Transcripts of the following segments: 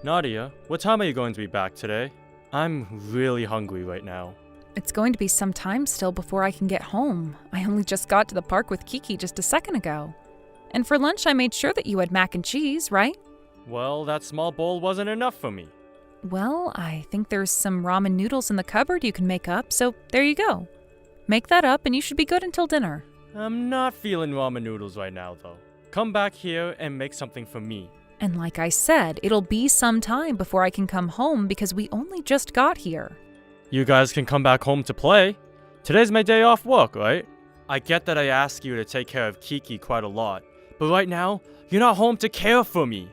Nadia, what time are you going to be back today? I'm really hungry right now. It's going to be some time still before I can get home. I only just got to the park with Kiki just a second ago. And for lunch I made sure that you had mac and cheese, right? Well, that small bowl wasn't enough for me. Well, I think there's some ramen noodles in the cupboard you can make up, so there you go. Make that up and you should be good until dinner. I'm not feeling ramen noodles right now, though. Come back here and make something for me. And like I said, it'll be some time before I can come home because we only just got here. You guys can come back home to play. Today's my day off work, right? I get that I ask you to take care of Kiki quite a lot, but right now, you're not home to care for me.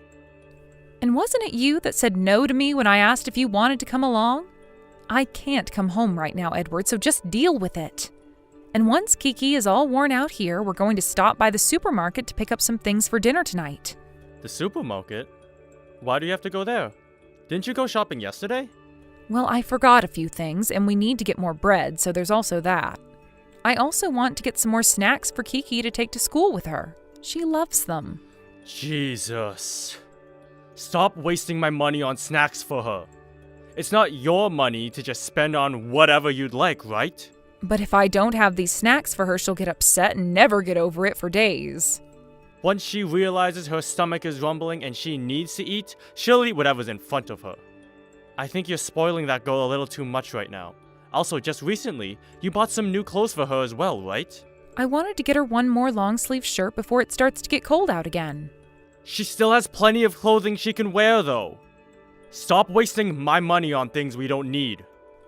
And wasn't it you that said no to me when I asked if you wanted to come along? I can't come home right now, Edward, so just deal with it. And once Kiki is all worn out here, we're going to stop by the supermarket to pick up some things for dinner tonight. The supermarket? Why do you have to go there? Didn't you go shopping yesterday? Well, I forgot a few things, and we need to get more bread, so there's also that. I also want to get some more snacks for Kiki to take to school with her. She loves them. Jesus. Stop wasting my money on snacks for her. It's not your money to just spend on whatever you'd like, right? But if I don't have these snacks for her, she'll get upset and never get over it for days. Once she realizes her stomach is rumbling and she needs to eat, she'll eat whatever's in front of her. I think you're spoiling that girl a little too much right now. Also, just recently, you bought some new clothes for her as well, right? I wanted to get her one more long-sleeve shirt before it starts to get cold out again. She still has plenty of clothing she can wear, though. Stop wasting my money on things we don't need.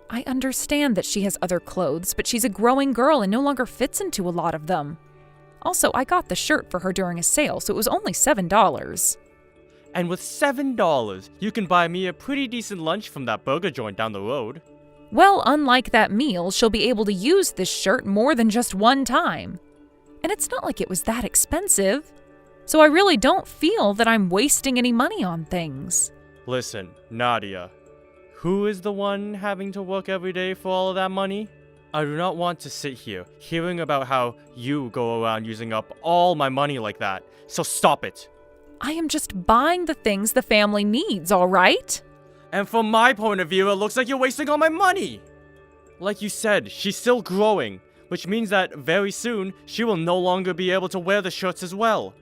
I understand that she has other clothes, but she's a growing girl and no longer fits into a lot of them. Also, I got the shirt for her during a sale, so it was only $7. And with $7, you can buy me a pretty decent lunch from that burger joint down the road. Well, unlike that meal, she'll be able to use this shirt more than just one time. And it's not like it was that expensive. So I really don't feel that I'm wasting any money on things. Listen, Nadia, who is the one having to work every day for all of that money? I do not want to sit here hearing about how you go around using up all my money like that, so stop it. I am just buying the things the family needs, all right? And from my point of view, it looks like you're wasting all my money. Like you said, she's still growing, which means that very soon, she will no longer be able to wear the shirts as well.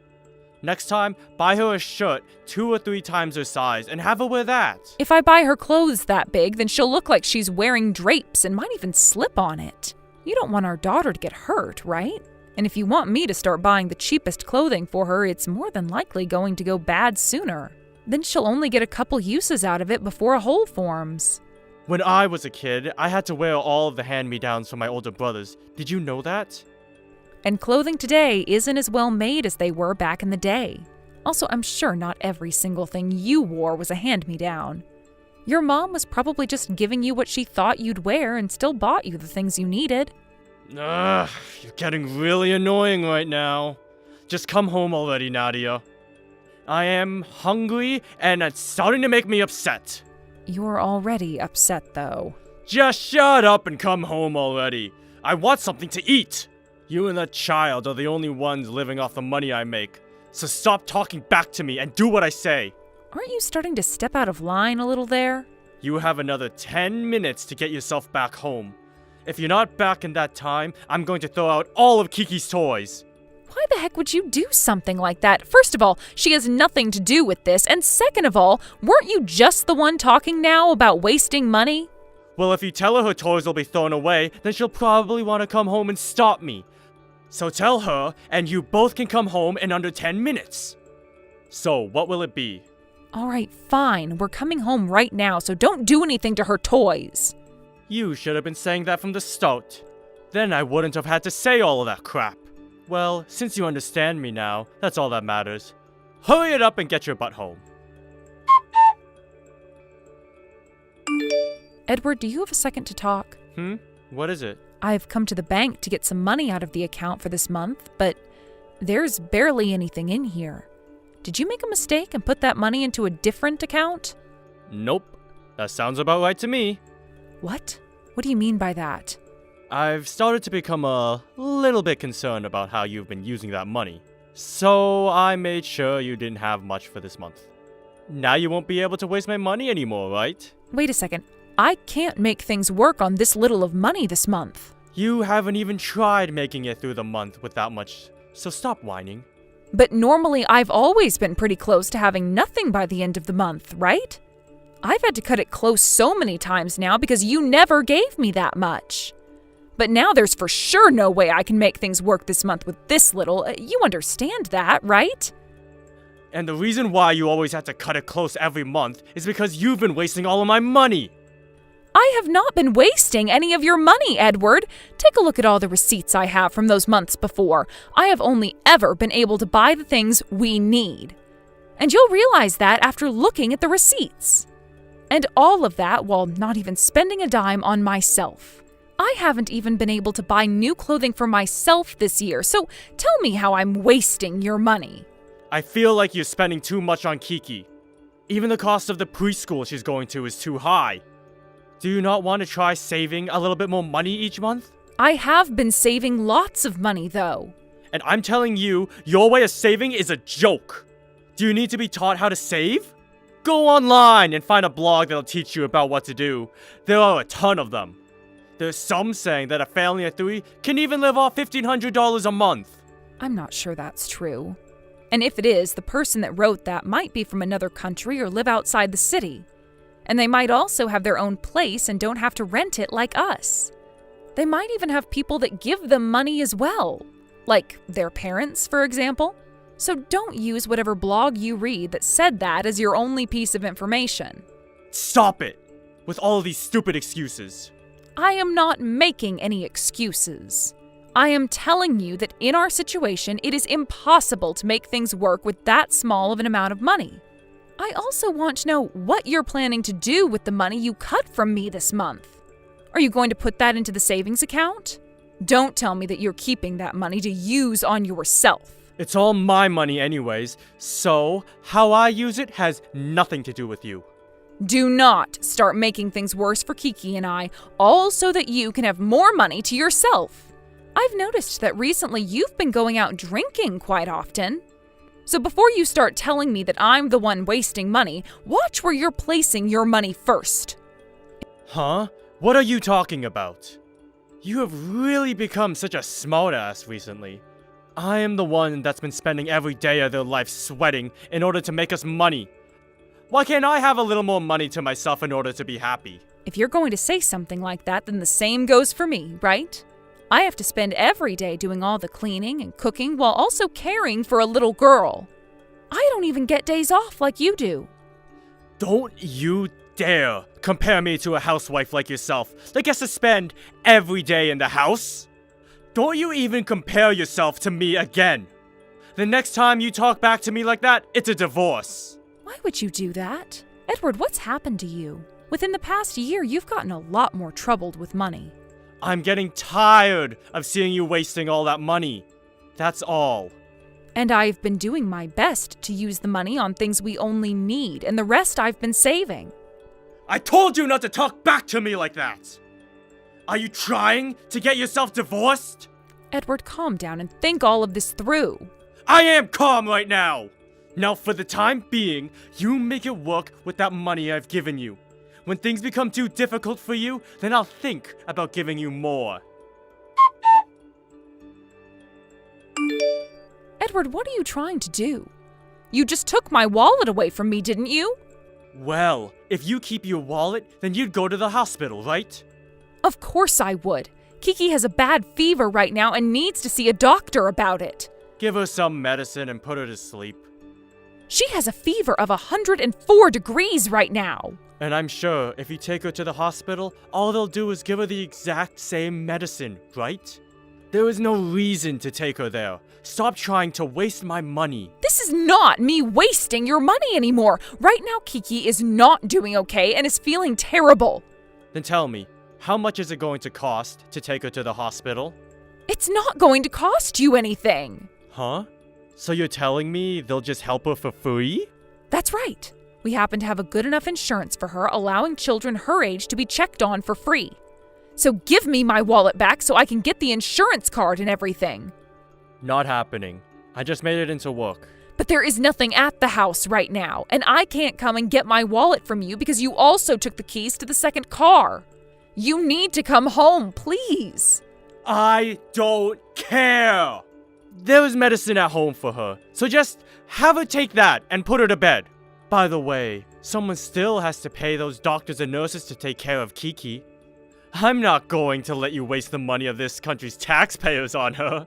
Next time, buy her a shirt 2 or 3 times her size and have her wear that. If I buy her clothes that big, then she'll look like she's wearing drapes and might even slip on it. You don't want our daughter to get hurt, right? And if you want me to start buying the cheapest clothing for her, it's more than likely going to go bad sooner. Then she'll only get a couple uses out of it before a hole forms. When I was a kid, I had to wear all of the hand-me-downs from my older brothers. Did you know that? And clothing today isn't as well made as they were back in the day. Also, I'm sure not every single thing you wore was a hand-me-down. Your mom was probably just giving you what she thought you'd wear and still bought you the things you needed. Ugh, you're getting really annoying right now. Just come home already, Nadia. I am hungry and it's starting to make me upset. You're already upset, though. Just shut up and come home already. I want something to eat. You and that child are the only ones living off the money I make. So stop talking back to me and do what I say. Aren't you starting to step out of line a little there? You have another 10 minutes to get yourself back home. If you're not back in that time, I'm going to throw out all of Kiki's toys. Why the heck would you do something like that? First of all, she has nothing to do with this. And second of all, weren't you just the one talking now about wasting money? Well, if you tell her toys will be thrown away, then she'll probably want to come home and stop me. So tell her, and you both can come home in under 10 minutes. So, what will it be? All right, fine. We're coming home right now, so don't do anything to her toys. You should have been saying that from the start. Then I wouldn't have had to say all of that crap. Well, since you understand me now, that's all that matters. Hurry it up and get your butt home. Edward, do you have a second to talk? What is it? I've come to the bank to get some money out of the account for this month, but there's barely anything in here. Did you make a mistake and put that money into a different account? Nope. That sounds about right to me. What? What do you mean by that? I've started to become a little bit concerned about how you've been using that money. So I made sure you didn't have much for this month. Now you won't be able to waste my money anymore, right? Wait a second. I can't make things work on this little of money this month. You haven't even tried making it through the month with that much, so stop whining. But normally I've always been pretty close to having nothing by the end of the month, right? I've had to cut it close so many times now because you never gave me that much. But now there's for sure no way I can make things work this month with this little. You understand that, right? And the reason why you always have to cut it close every month is because you've been wasting all of my money. I have not been wasting any of your money, Edward. Take a look at all the receipts I have from those months before. I have only ever been able to buy the things we need. And you'll realize that after looking at the receipts. And all of that while not even spending a dime on myself. I haven't even been able to buy new clothing for myself this year, so tell me how I'm wasting your money. I feel like you're spending too much on Kiki. Even the cost of the preschool she's going to is too high. Do you not want to try saving a little bit more money each month? I have been saving lots of money, though. And I'm telling you, your way of saving is a joke. Do you need to be taught how to save? Go online and find a blog that'll teach you about what to do. There are a ton of them. There's some saying that a family of 3 can even live off $1,500 a month. I'm not sure that's true. And if it is, the person that wrote that might be from another country or live outside the city. And they might also have their own place and don't have to rent it like us. They might even have people that give them money as well. Like their parents, for example. So don't use whatever blog you read that said that as your only piece of information. Stop it! With all of these stupid excuses. I am not making any excuses. I am telling you that in our situation, it is impossible to make things work with that small of an amount of money. I also want to know what you're planning to do with the money you cut from me this month. Are you going to put that into the savings account? Don't tell me that you're keeping that money to use on yourself. It's all my money anyways, so how I use it has nothing to do with you. Do not start making things worse for Kiki and I, all so that you can have more money to yourself. I've noticed that recently you've been going out drinking quite often. So before you start telling me that I'm the one wasting money, watch where you're placing your money first. Huh? What are you talking about? You have really become such a smartass recently. I am the one that's been spending every day of their life sweating in order to make us money. Why can't I have a little more money to myself in order to be happy? If you're going to say something like that, then the same goes for me, right? I have to spend every day doing all the cleaning and cooking while also caring for a little girl. I don't even get days off like you do. Don't you dare compare me to a housewife like yourself that gets to spend every day in the house. Don't you even compare yourself to me again. The next time you talk back to me like that, it's a divorce. Why would you do that? Edward, what's happened to you? Within the past year, you've gotten a lot more troubled with money. I'm getting tired of seeing you wasting all that money. That's all. And I've been doing my best to use the money on things we only need, and the rest I've been saving. I told you not to talk back to me like that! Are you trying to get yourself divorced? Edward, calm down and think all of this through. I am calm right now! Now for the time being, you make it work with that money I've given you. When things become too difficult for you, then I'll think about giving you more. Edward, what are you trying to do? You just took my wallet away from me, didn't you? Well, if you keep your wallet, then you'd go to the hospital, right? Of course I would. Kiki has a bad fever right now and needs to see a doctor about it. Give her some medicine and put her to sleep. She has a fever of 104 degrees right now. And I'm sure if you take her to the hospital, all they'll do is give her the exact same medicine, right? There is no reason to take her there. Stop trying to waste my money. This is not me wasting your money anymore. Right now, Kiki is not doing okay and is feeling terrible. Then tell me, how much is it going to cost to take her to the hospital? It's not going to cost you anything. Huh? So you're telling me they'll just help her for free? That's right. We happen to have a good enough insurance for her, allowing children her age to be checked on for free. So give me my wallet back so I can get the insurance card and everything. Not happening. I just made it into work. But there is nothing at the house right now, and I can't come and get my wallet from you because you also took the keys to the second car. You need to come home, please. I don't care. There is medicine at home for her, so just have her take that and put her to bed. By the way, someone still has to pay those doctors and nurses to take care of Kiki. I'm not going to let you waste the money of this country's taxpayers on her.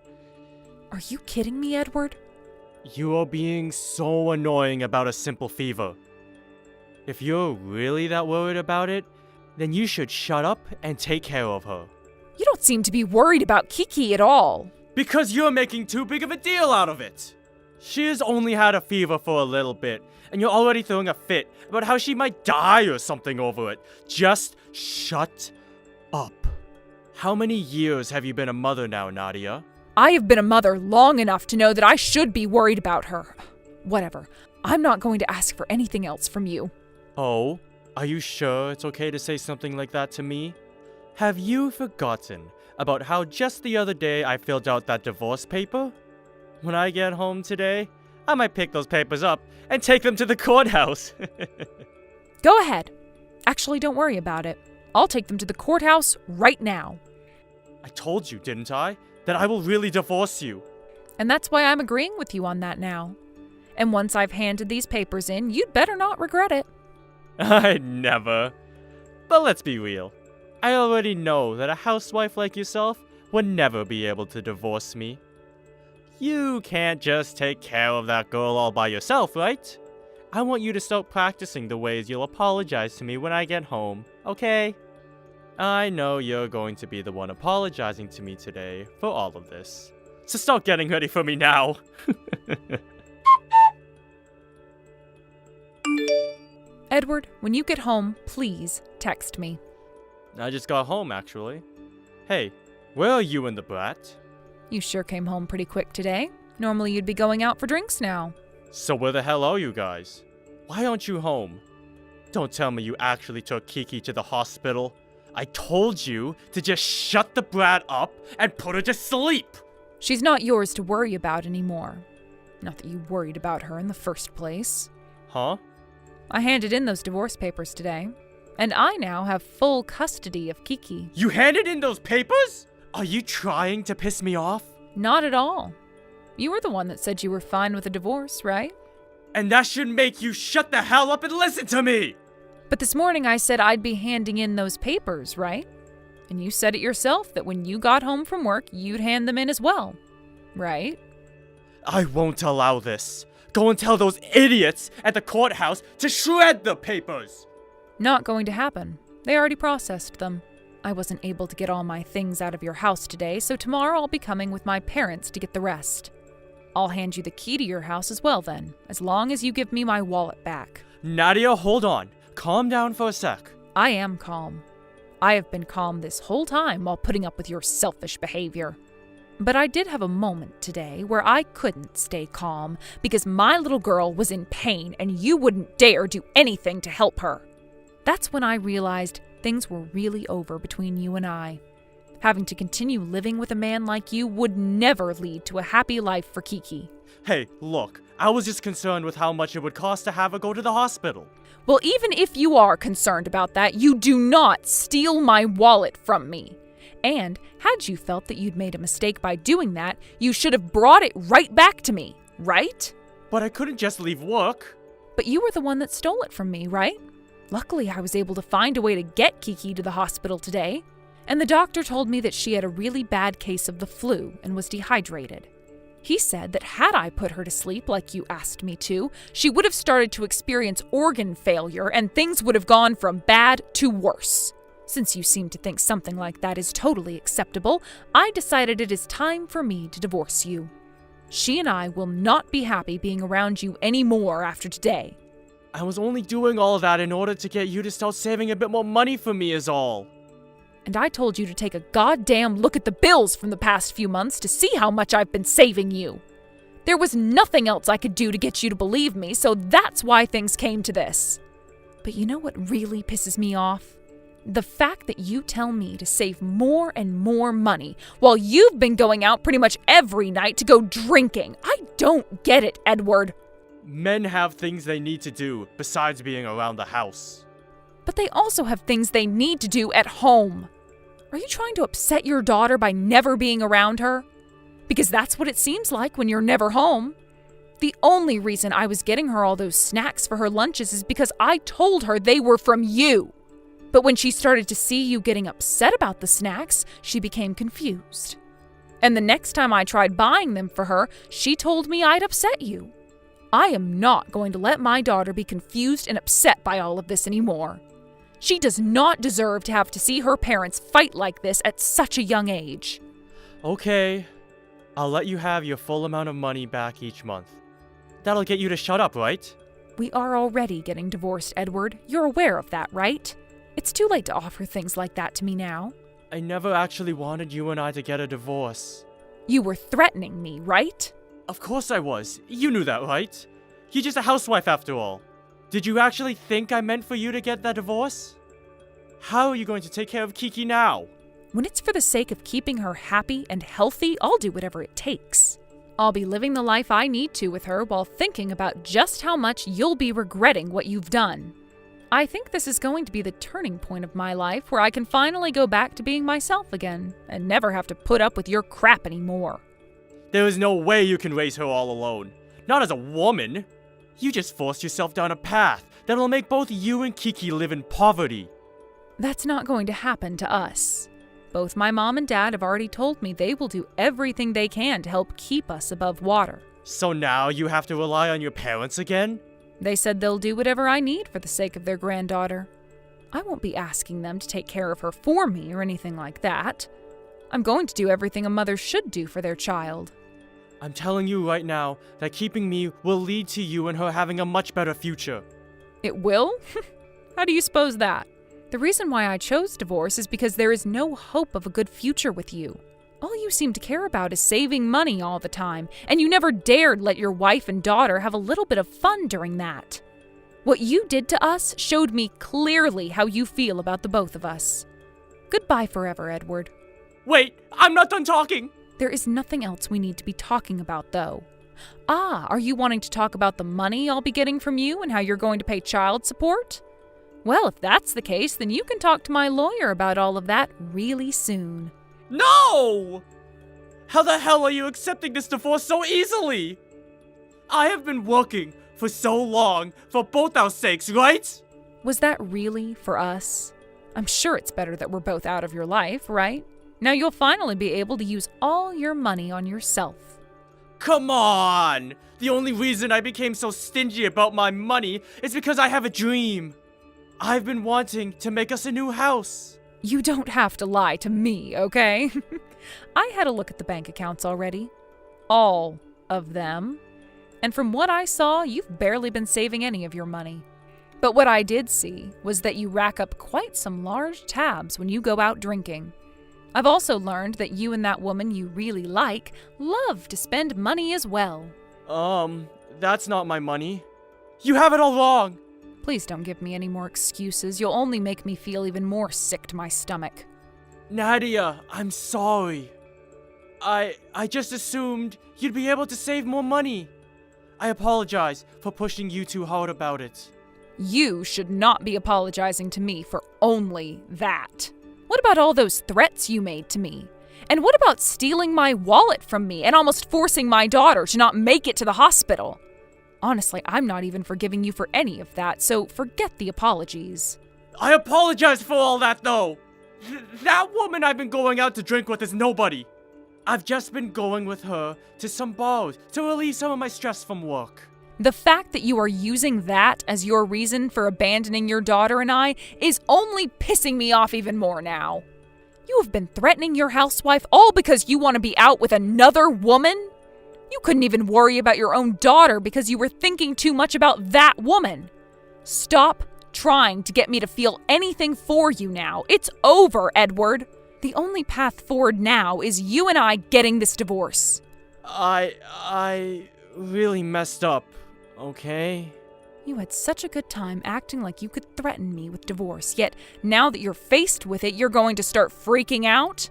Are you kidding me, Edward? You are being so annoying about a simple fever. If you're really that worried about it, then you should shut up and take care of her. You don't seem to be worried about Kiki at all. Because you're making too big of a deal out of it. She has only had a fever for a little bit, and you're already throwing a fit about how she might die or something over it. Just shut up. How many years have you been a mother now, Nadia? I have been a mother long enough to know that I should be worried about her. Whatever. I'm not going to ask for anything else from you. Oh, are you sure it's okay to say something like that to me? Have you forgotten about how just the other day I filled out that divorce paper? When I get home today, I might pick those papers up and take them to the courthouse. Go ahead. Actually, don't worry about it. I'll take them to the courthouse right now. I told you, didn't I, that I will really divorce you. And that's why I'm agreeing with you on that now. And once I've handed these papers in, you'd better not regret it. I'd never. But let's be real. I already know that a housewife like yourself would never be able to divorce me. You can't just take care of that girl all by yourself, right? I want you to start practicing the ways you'll apologize to me when I get home, okay? I know you're going to be the one apologizing to me today for all of this. So start getting ready for me now. Edward, when you get home, please text me. I just got home, actually. Hey, where are you and the brat? You sure came home pretty quick today. Normally you'd be going out for drinks now. So where the hell are you guys? Why aren't you home? Don't tell me you actually took Kiki to the hospital. I told you to just shut the brat up and put her to sleep. She's not yours to worry about anymore. Not that you worried about her in the first place. Huh? I handed in those divorce papers today, and I now have full custody of Kiki. You handed in those papers? Are you trying to piss me off? Not at all. You were the one that said you were fine with a divorce, right? And that should make you shut the hell up and listen to me! But this morning I said I'd be handing in those papers, right? And you said it yourself that when you got home from work, you'd hand them in as well, right? I won't allow this. Go and tell those idiots at the courthouse to shred the papers! Not going to happen. They already processed them. I wasn't able to get all my things out of your house today, so tomorrow I'll be coming with my parents to get the rest. I'll hand you the key to your house as well then, as long as you give me my wallet back. Nadia, hold on. Calm down for a sec. I am calm. I have been calm this whole time while putting up with your selfish behavior. But I did have a moment today where I couldn't stay calm because my little girl was in pain and you wouldn't dare do anything to help her. That's when I realized things were really over between you and I. Having to continue living with a man like you would never lead to a happy life for Kiki. Hey, look, I was just concerned with how much it would cost to have her go to the hospital. Well, even if you are concerned about that, you do not steal my wallet from me. And had you felt that you'd made a mistake by doing that, you should have brought it right back to me, right? But I couldn't just leave work. But you were the one that stole it from me, right? Luckily, I was able to find a way to get Kiki to the hospital today. And the doctor told me that she had a really bad case of the flu and was dehydrated. He said that had I put her to sleep like you asked me to, she would have started to experience organ failure and things would have gone from bad to worse. Since you seem to think something like that is totally acceptable, I decided it is time for me to divorce you. She and I will not be happy being around you anymore after today. I was only doing all that in order to get you to start saving a bit more money for me is all. And I told you to take a goddamn look at the bills from the past few months to see how much I've been saving you. There was nothing else I could do to get you to believe me, so that's why things came to this. But you know what really pisses me off? The fact that you tell me to save more and more money while you've been going out pretty much every night to go drinking. I don't get it, Edward. Men have things they need to do besides being around the house. But they also have things they need to do at home. Are you trying to upset your daughter by never being around her? Because that's what it seems like when you're never home. The only reason I was getting her all those snacks for her lunches is because I told her they were from you. But when she started to see you getting upset about the snacks, she became confused. And the next time I tried buying them for her, she told me I'd upset you. I am not going to let my daughter be confused and upset by all of this anymore. She does not deserve to have to see her parents fight like this at such a young age. Okay, I'll let you have your full amount of money back each month. That'll get you to shut up, right? We are already getting divorced, Edward. You're aware of that, right? It's too late to offer things like that to me now. I never actually wanted you and I to get a divorce. You were threatening me, right? Of course I was. You knew that, right? You're just a housewife after all. Did you actually think I meant for you to get that divorce? How are you going to take care of Kiki now? When it's for the sake of keeping her happy and healthy, I'll do whatever it takes. I'll be living the life I need to with her while thinking about just how much you'll be regretting what you've done. I think this is going to be the turning point of my life where I can finally go back to being myself again and never have to put up with your crap anymore. There is no way you can raise her all alone. Not as a woman. You just forced yourself down a path that will make both you and Kiki live in poverty. That's not going to happen to us. Both my mom and dad have already told me they will do everything they can to help keep us above water. So now you have to rely on your parents again? They said they'll do whatever I need for the sake of their granddaughter. I won't be asking them to take care of her for me or anything like that. I'm going to do everything a mother should do for their child. I'm telling you right now that keeping me will lead to you and her having a much better future. It will? How do you suppose that? The reason why I chose divorce is because there is no hope of a good future with you. All you seem to care about is saving money all the time, and you never dared let your wife and daughter have a little bit of fun during that. What you did to us showed me clearly how you feel about the both of us. Goodbye forever, Edward. Wait, I'm not done talking! There is nothing else we need to be talking about, though. Are you wanting to talk about the money I'll be getting from you and how you're going to pay child support? Well, if that's the case, then you can talk to my lawyer about all of that really soon. No! How the hell are you accepting this divorce so easily? I have been working for so long for both our sakes, right? Was that really for us? I'm sure it's better that we're both out of your life, right? Now you'll finally be able to use all your money on yourself. Come on! The only reason I became so stingy about my money is because I have a dream. I've been wanting to make us a new house. You don't have to lie to me, okay? I had a look at the bank accounts already. All of them. And from what I saw, you've barely been saving any of your money. But what I did see was that you rack up quite some large tabs when you go out drinking. I've also learned that you and that woman you really like love to spend money as well. That's not my money. You have it all wrong. Please don't give me any more excuses. You'll only make me feel even more sick to my stomach. Nadia, I'm sorry. I just assumed you'd be able to save more money. I apologize for pushing you too hard about it. You should not be apologizing to me for only that. What about all those threats you made to me? And what about stealing my wallet from me and almost forcing my daughter to not make it to the hospital? Honestly, I'm not even forgiving you for any of that, so forget the apologies. I apologize for all that, though. That woman I've been going out to drink with is nobody. I've just been going with her to some bars to relieve some of my stress from work. The fact that you are using that as your reason for abandoning your daughter and I is only pissing me off even more now. You have been threatening your housewife all because you want to be out with another woman? You couldn't even worry about your own daughter because you were thinking too much about that woman. Stop trying to get me to feel anything for you now. It's over, Edward. The only path forward now is you and I getting this divorce. I really messed up, okay? You had such a good time acting like you could threaten me with divorce, yet now that you're faced with it, you're going to start freaking out?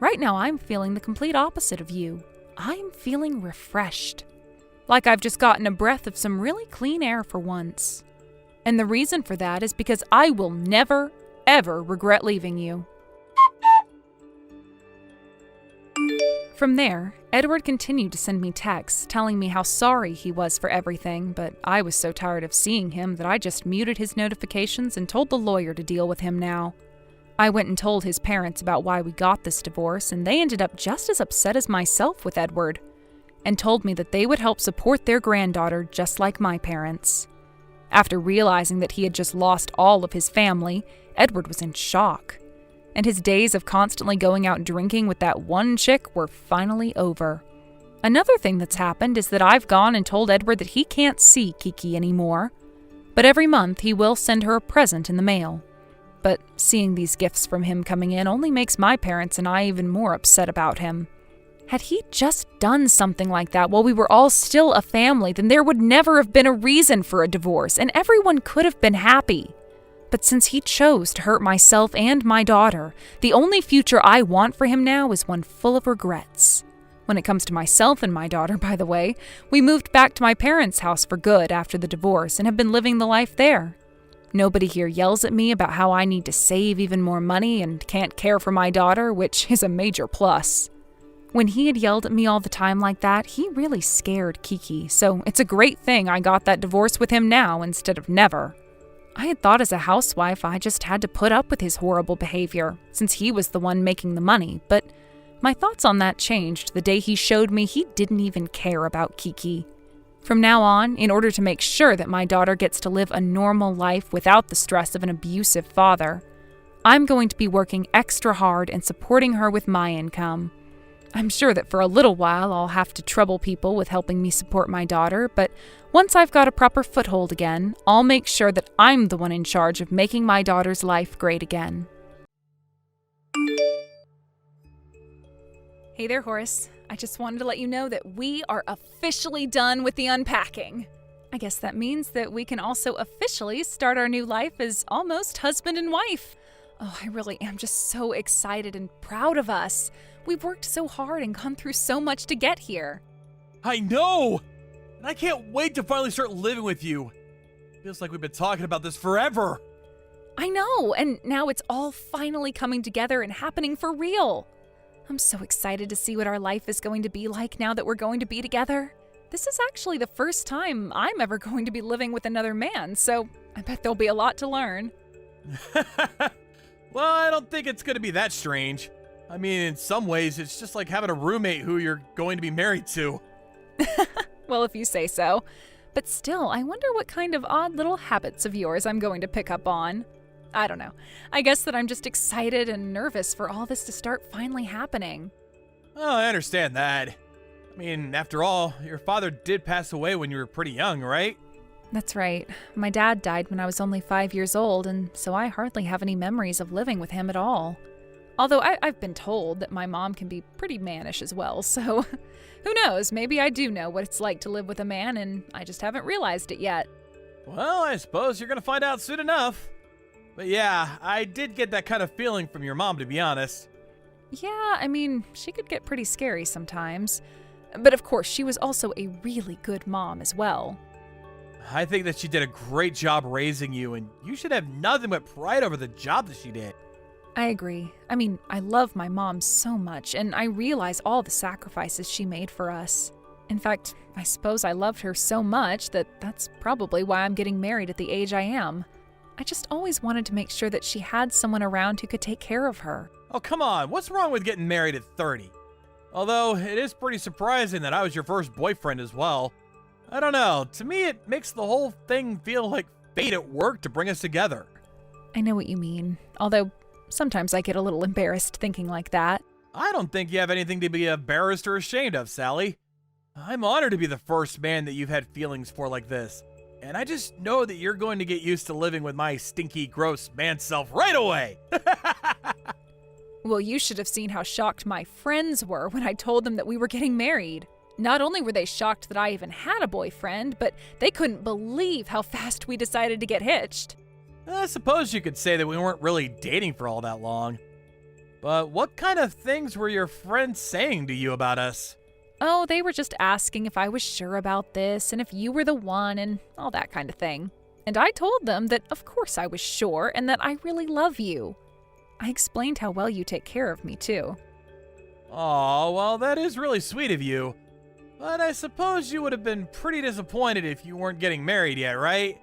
Right now, I'm feeling the complete opposite of you. I'm feeling refreshed. like I've just gotten a breath of some really clean air for once. And the reason for that is because I will never, ever regret leaving you. From there, Edward continued to send me texts telling me how sorry he was for everything, but I was so tired of seeing him that I just muted his notifications and told the lawyer to deal with him now. I went and told his parents about why we got this divorce, and they ended up just as upset as myself with Edward, and told me that they would help support their granddaughter just like my parents. After realizing that he had just lost all of his family, Edward was in shock. And his days of constantly going out drinking with that one chick were finally over. Another thing that's happened is that I've gone and told Edward that he can't see Kiki anymore, but every month he will send her a present in the mail. But seeing these gifts from him coming in only makes my parents and I even more upset about him. Had he just done something like that while we were all still a family, then there would never have been a reason for a divorce, and everyone could have been happy. But since he chose to hurt myself and my daughter, the only future I want for him now is one full of regrets. When it comes to myself and my daughter, by the way, we moved back to my parents' house for good after the divorce and have been living the life there. Nobody here yells at me about how I need to save even more money and can't care for my daughter, which is a major plus. When he had yelled at me all the time like that, he really scared Kiki, so it's a great thing I got that divorce with him now instead of never. I had thought as a housewife I just had to put up with his horrible behavior, since he was the one making the money, but my thoughts on that changed the day he showed me he didn't even care about Kiki. From now on, in order to make sure that my daughter gets to live a normal life without the stress of an abusive father, I'm going to be working extra hard and supporting her with my income. I'm sure that for a little while I'll have to trouble people with helping me support my daughter, but once I've got a proper foothold again, I'll make sure that I'm the one in charge of making my daughter's life great again. Hey there, Horace. I just wanted to let you know that we are officially done with the unpacking. I guess that means that we can also officially start our new life as almost husband and wife. Oh, I really am just so excited and proud of us. We've worked so hard and gone through so much to get here. I know! And I can't wait to finally start living with you. Feels like we've been talking about this forever. I know, and now it's all finally coming together and happening for real. I'm so excited to see what our life is going to be like now that we're going to be together. This is actually the first time I'm ever going to be living with another man, so I bet there'll be a lot to learn. Well, I don't think it's going to be that strange. I mean, in some ways, it's just like having a roommate who you're going to be married to. Well, if you say so. But still, I wonder what kind of odd little habits of yours I'm going to pick up on. I don't know. I guess that I'm just excited and nervous for all this to start finally happening. Oh, I understand that. I mean, after all, your father did pass away when you were pretty young, right? That's right. My dad died when I was only 5 years old, and so I hardly have any memories of living with him at all. Although I've been told that my mom can be pretty mannish as well, so who knows, maybe I do know what it's like to live with a man and I just haven't realized it yet. Well, I suppose you're going to find out soon enough. But yeah, I did get that kind of feeling from your mom, to be honest. Yeah, I mean, she could get pretty scary sometimes. But of course, she was also a really good mom as well. I think that she did a great job raising you, and you should have nothing but pride over the job that she did. I agree. I mean, I love my mom so much, and I realize all the sacrifices she made for us. In fact, I suppose I loved her so much that that's probably why I'm getting married at the age I am. I just always wanted to make sure that she had someone around who could take care of her. Oh, come on. What's wrong with getting married at 30? Although, it is pretty surprising that I was your first boyfriend as well. I don't know. To me, it makes the whole thing feel like fate at work to bring us together. I know what you mean, although sometimes I get a little embarrassed thinking like that. I don't think you have anything to be embarrassed or ashamed of, Sally. I'm honored to be the first man that you've had feelings for like this. And I just know that you're going to get used to living with my stinky, gross man self right away. Well, you should have seen how shocked my friends were when I told them that we were getting married. Not only were they shocked that I even had a boyfriend, but they couldn't believe how fast we decided to get hitched. I suppose you could say that we weren't really dating for all that long. But what kind of things were your friends saying to you about us? Oh, they were just asking if I was sure about this and if you were the one and all that kind of thing. And I told them that of course I was sure and that I really love you. I explained how well you take care of me, too. Aw, well, that is really sweet of you. But I suppose you would have been pretty disappointed if you weren't getting married yet, right?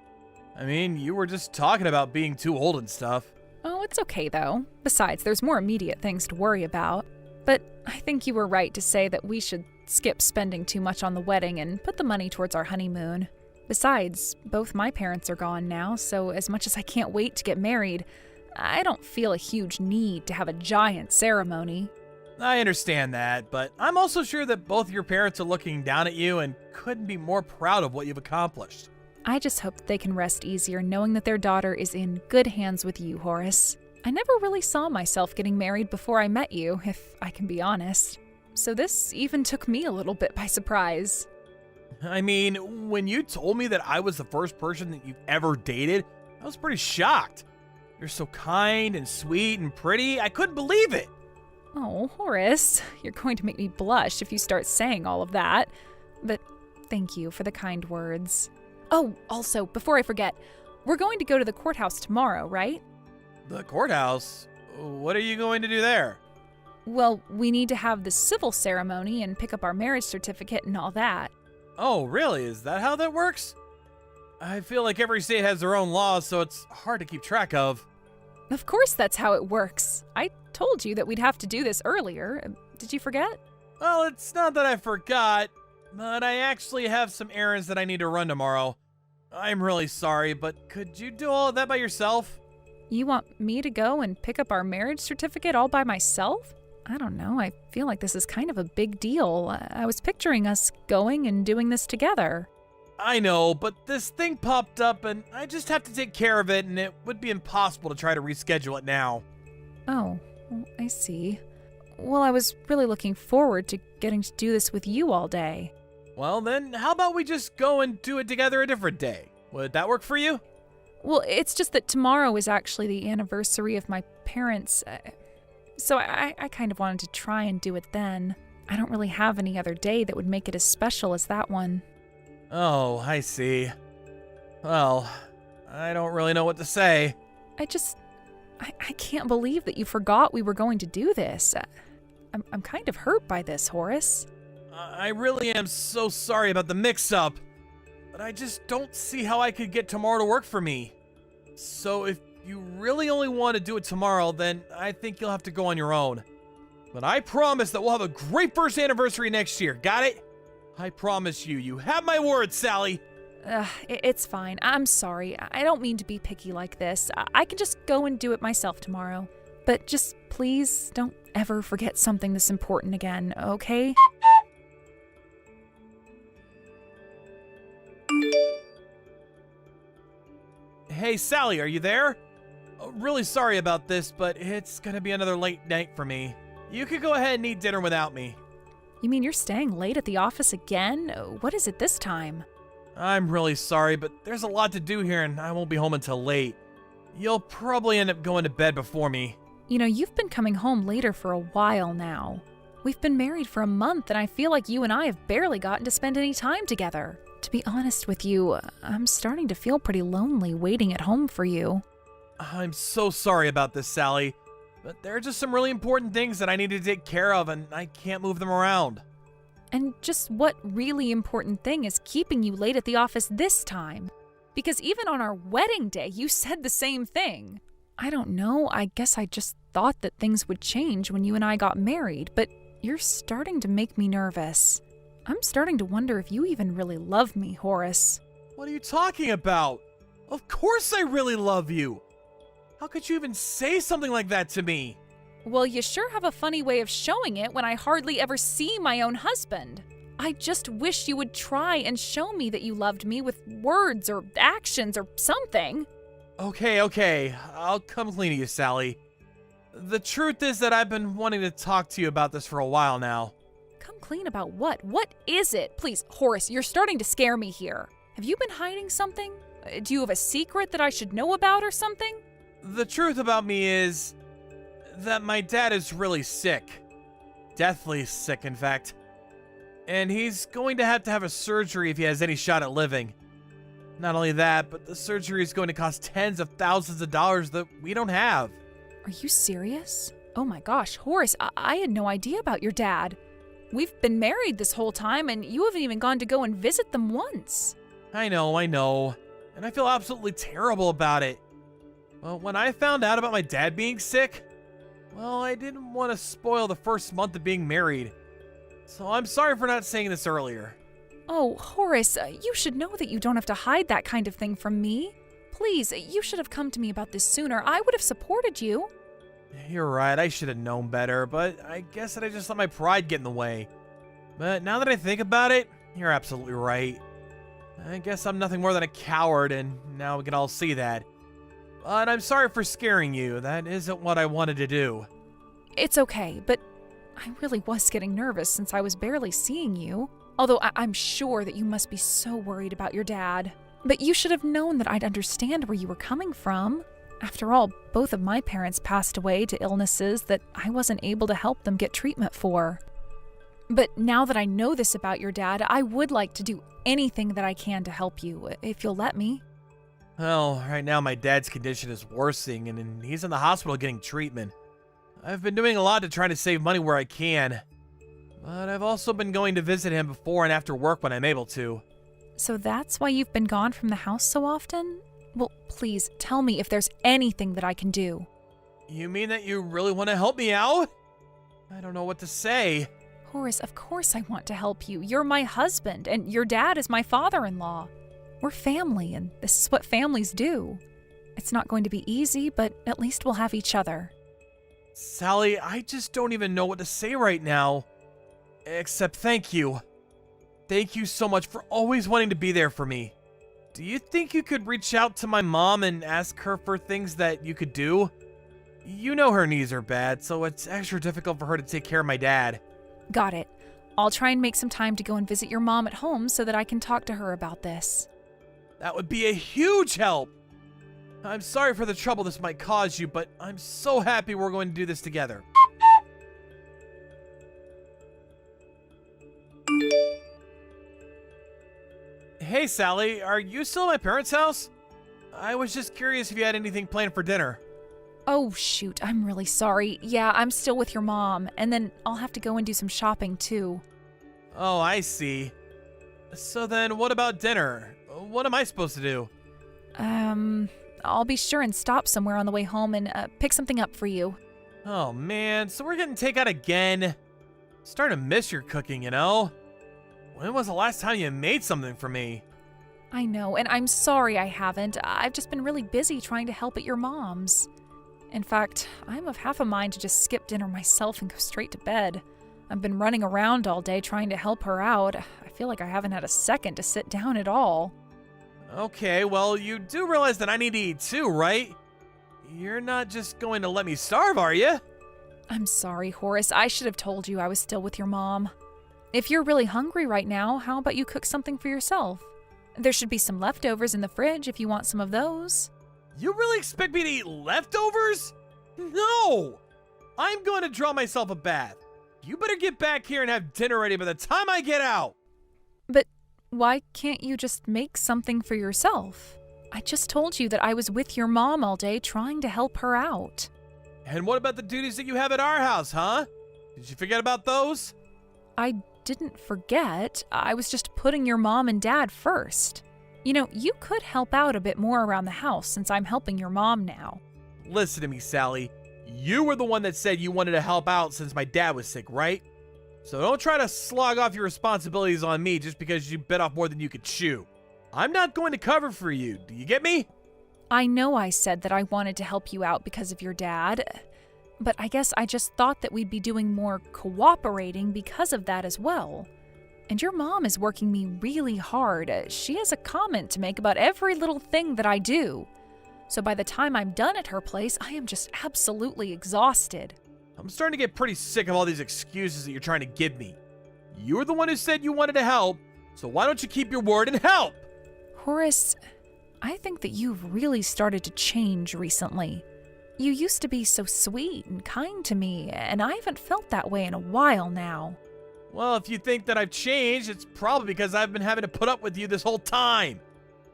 I mean, you were just talking about being too old and stuff. Oh, it's okay, though. Besides, there's more immediate things to worry about. But I think you were right to say that we should skip spending too much on the wedding and put the money towards our honeymoon. Besides, both my parents are gone now, so as much as I can't wait to get married, I don't feel a huge need to have a giant ceremony. I understand that, but I'm also sure that both your parents are looking down at you and couldn't be more proud of what you've accomplished. I just hope that they can rest easier knowing that their daughter is in good hands with you, Horace. I never really saw myself getting married before I met you, if I can be honest. So this even took me a little bit by surprise. I mean, when you told me that I was the first person that you've ever dated, I was pretty shocked. You're so kind and sweet and pretty, I couldn't believe it. Oh, Horace, you're going to make me blush if you start saying all of that. But thank you for the kind words. Oh, also, before I forget, we're going to go to the courthouse tomorrow, right? The courthouse? What are you going to do there? Well, we need to have the civil ceremony and pick up our marriage certificate and all that. Oh, really? Is that how that works? I feel like every state has their own laws, so it's hard to keep track of. Of course that's how it works. I told you that we'd have to do this earlier. Did you forget? Well, it's not that I forgot, but I actually have some errands that I need to run tomorrow. I'm really sorry, but could you do all of that by yourself? You want me to go and pick up our marriage certificate all by myself? I don't know. I feel like this is kind of a big deal. I was picturing us going and doing this together. I know, but this thing popped up and I just have to take care of it, and it would be impossible to try to reschedule it now. Oh, well, I see. Well, I was really looking forward to getting to do this with you all day. Well, then, how about we just go and do it together a different day? Would that work for you? Well, it's just that tomorrow is actually the anniversary of my parents, so I kind of wanted to try and do it then. I don't really have any other day that would make it as special as that one. Oh, I see. Well, I don't really know what to say. I can't believe that you forgot we were going to do this. I'm kind of hurt by this, Horace. I really am so sorry about the mix-up, but I just don't see how I could get tomorrow to work for me. So if you really only want to do it tomorrow, then I think you'll have to go on your own. But I promise that we'll have a great first anniversary next year, got it? I promise you, you have my word, Sally. It's fine. I'm sorry. I don't mean to be picky like this. I can just go and do it myself tomorrow. But just please don't ever forget something this important again, okay? Hey, Sally, are you there? Really sorry about this, but it's gonna be another late night for me. You could go ahead and eat dinner without me. You mean you're staying late at the office again? What is it this time? I'm really sorry, but there's a lot to do here and I won't be home until late. You'll probably end up going to bed before me. You know, you've been coming home later for a while now. We've been married for a month and I feel like you and I have barely gotten to spend any time together. To be honest with you, I'm starting to feel pretty lonely waiting at home for you. I'm so sorry about this, Sally, but there are just some really important things that I need to take care of and I can't move them around. And just what really important thing is keeping you late at the office this time? Because even on our wedding day, you said the same thing. I don't know, I guess I just thought that things would change when you and I got married, but you're starting to make me nervous. I'm starting to wonder if you even really love me, Horace. What are you talking about? Of course I really love you. How could you even say something like that to me? Well, you sure have a funny way of showing it when I hardly ever see my own husband. I just wish you would try and show me that you loved me with words or actions or something. Okay. I'll come clean to you, Sally. The truth is that I've been wanting to talk to you about this for a while now. Come clean about what? What is it? Please, Horace, you're starting to scare me here. Have you been hiding something? Do you have a secret that I should know about or something? The truth about me is that my dad is really sick. Deathly sick, in fact. and he's going to have a surgery if he has any shot at living. Not only that, but the surgery is going to cost tens of thousands of dollars that we don't have. Are you serious? Oh my gosh, Horace, I had no idea about your dad. We've been married this whole time, and you haven't even gone to go and visit them once. I know. And I feel absolutely terrible about it. Well, when I found out about my dad being sick, well, I didn't want to spoil the first month of being married. So I'm sorry for not saying this earlier. Oh, Horace, you should know that you don't have to hide that kind of thing from me. Please, you should have come to me about this sooner. I would have supported you. You're right, I should have known better, but I guess that I just let my pride get in the way. But now that I think about it, you're absolutely right. I guess I'm nothing more than a coward, and now we can all see that. But I'm sorry for scaring you. That isn't what I wanted to do. It's okay, but I really was getting nervous since I was barely seeing you. Although I'm sure that you must be so worried about your dad. But you should have known that I'd understand where you were coming from. After all, both of my parents passed away to illnesses that I wasn't able to help them get treatment for. But now that I know this about your dad, I would like to do anything that I can to help you, if you'll let me. Well, right now my dad's condition is worsening, and he's in the hospital getting treatment. I've been doing a lot to try to save money where I can. But I've also been going to visit him before and after work when I'm able to. So that's why you've been gone from the house so often? Well, please, tell me if there's anything that I can do. You mean that you really want to help me out? I don't know what to say. Horace, of course I want to help you. You're my husband, and your dad is my father-in-law. We're family, and this is what families do. It's not going to be easy, but at least we'll have each other. Sally, I just don't even know what to say right now. Except thank you. Thank you so much for always wanting to be there for me. Do you think you could reach out to my mom and ask her for things that you could do? You know her knees are bad, so it's extra difficult for her to take care of my dad. Got it. I'll try and make some time to go and visit your mom at home so that I can talk to her about this. That would be a huge help. I'm sorry for the trouble this might cause you, but I'm so happy we're going to do this together. Hey, Sally, are you still at my parents' house? I was just curious if you had anything planned for dinner. Oh, shoot, I'm really sorry. Yeah, I'm still with your mom, and then I'll have to go and do some shopping, too. Oh, I see. So then, what about dinner? What am I supposed to do? I'll be sure and stop somewhere on the way home and pick something up for you. Oh, man, so we're getting takeout again? Starting to miss your cooking, you know? When was the last time you made something for me? I know, and I'm sorry I haven't. I've just been really busy trying to help at your mom's. In fact, I'm of half a mind to just skip dinner myself and go straight to bed. I've been running around all day trying to help her out. I feel like I haven't had a second to sit down at all. Okay, well, you do realize that I need to eat too, right? You're not just going to let me starve, are you? I'm sorry, Horace. I should have told you I was still with your mom. If you're really hungry right now, how about you cook something for yourself? There should be some leftovers in the fridge if you want some of those. You really expect me to eat leftovers? No! I'm going to draw myself a bath. You better get back here and have dinner ready by the time I get out. But why can't you just make something for yourself? I just told you that I was with your mom all day trying to help her out. And what about the duties that you have at our house, huh? Did you forget about those? I didn't forget. I was just putting your mom and dad first. You know, you could help out a bit more around the house since I'm helping your mom now. Listen to me, Sally. You were the one that said you wanted to help out since my dad was sick, right? So don't try to slog off your responsibilities on me just because you bit off more than you could chew. I'm not going to cover for you. Do you get me? I know I said that I wanted to help you out because of your dad, but I guess I just thought that we'd be doing more cooperating because of that as well. And your mom is working me really hard. She has a comment to make about every little thing that I do. So by the time I'm done at her place, I am just absolutely exhausted. I'm starting to get pretty sick of all these excuses that you're trying to give me. You were the one who said you wanted to help, so why don't you keep your word and help? Horace, I think that you've really started to change recently. You used to be so sweet and kind to me, and I haven't felt that way in a while now. Well, if you think that I've changed, it's probably because I've been having to put up with you this whole time.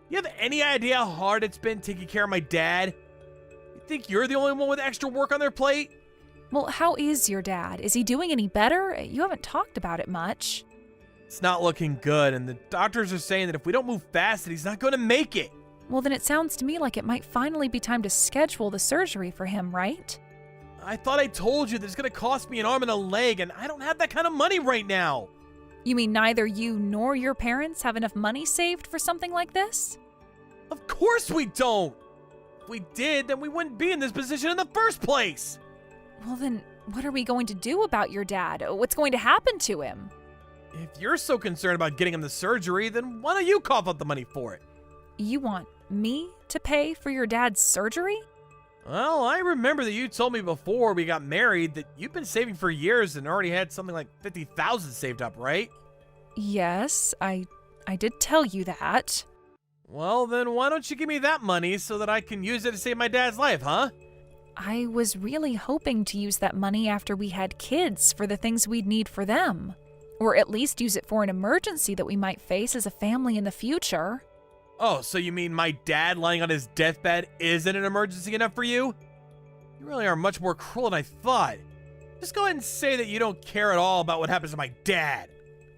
You have any idea how hard it's been taking care of my dad? You think you're the only one with extra work on their plate? Well, how is your dad? Is he doing any better? You haven't talked about it much. It's not looking good, and the doctors are saying that if we don't move fast, that he's not going to make it. Well, then it sounds to me like it might finally be time to schedule the surgery for him, right? I thought I told you that it's going to cost me an arm and a leg, and I don't have that kind of money right now. You mean neither you nor your parents have enough money saved for something like this? Of course we don't. If we did, then we wouldn't be in this position in the first place. Well, then what are we going to do about your dad? What's going to happen to him? If you're so concerned about getting him the surgery, then why don't you cough up the money for it? You want me to pay for your dad's surgery? Well, I remember that you told me before we got married that you've been saving for years and already had something like $50,000 saved up, right? Yes, I did tell you that. Well, then why don't you give me that money so that I can use it to save my dad's life, huh? I was really hoping to use that money after we had kids for the things we'd need for them. Or at least use it for an emergency that we might face as a family in the future. Oh, so you mean my dad lying on his deathbed isn't an emergency enough for you? You really are much more cruel than I thought. Just go ahead and say that you don't care at all about what happens to my dad.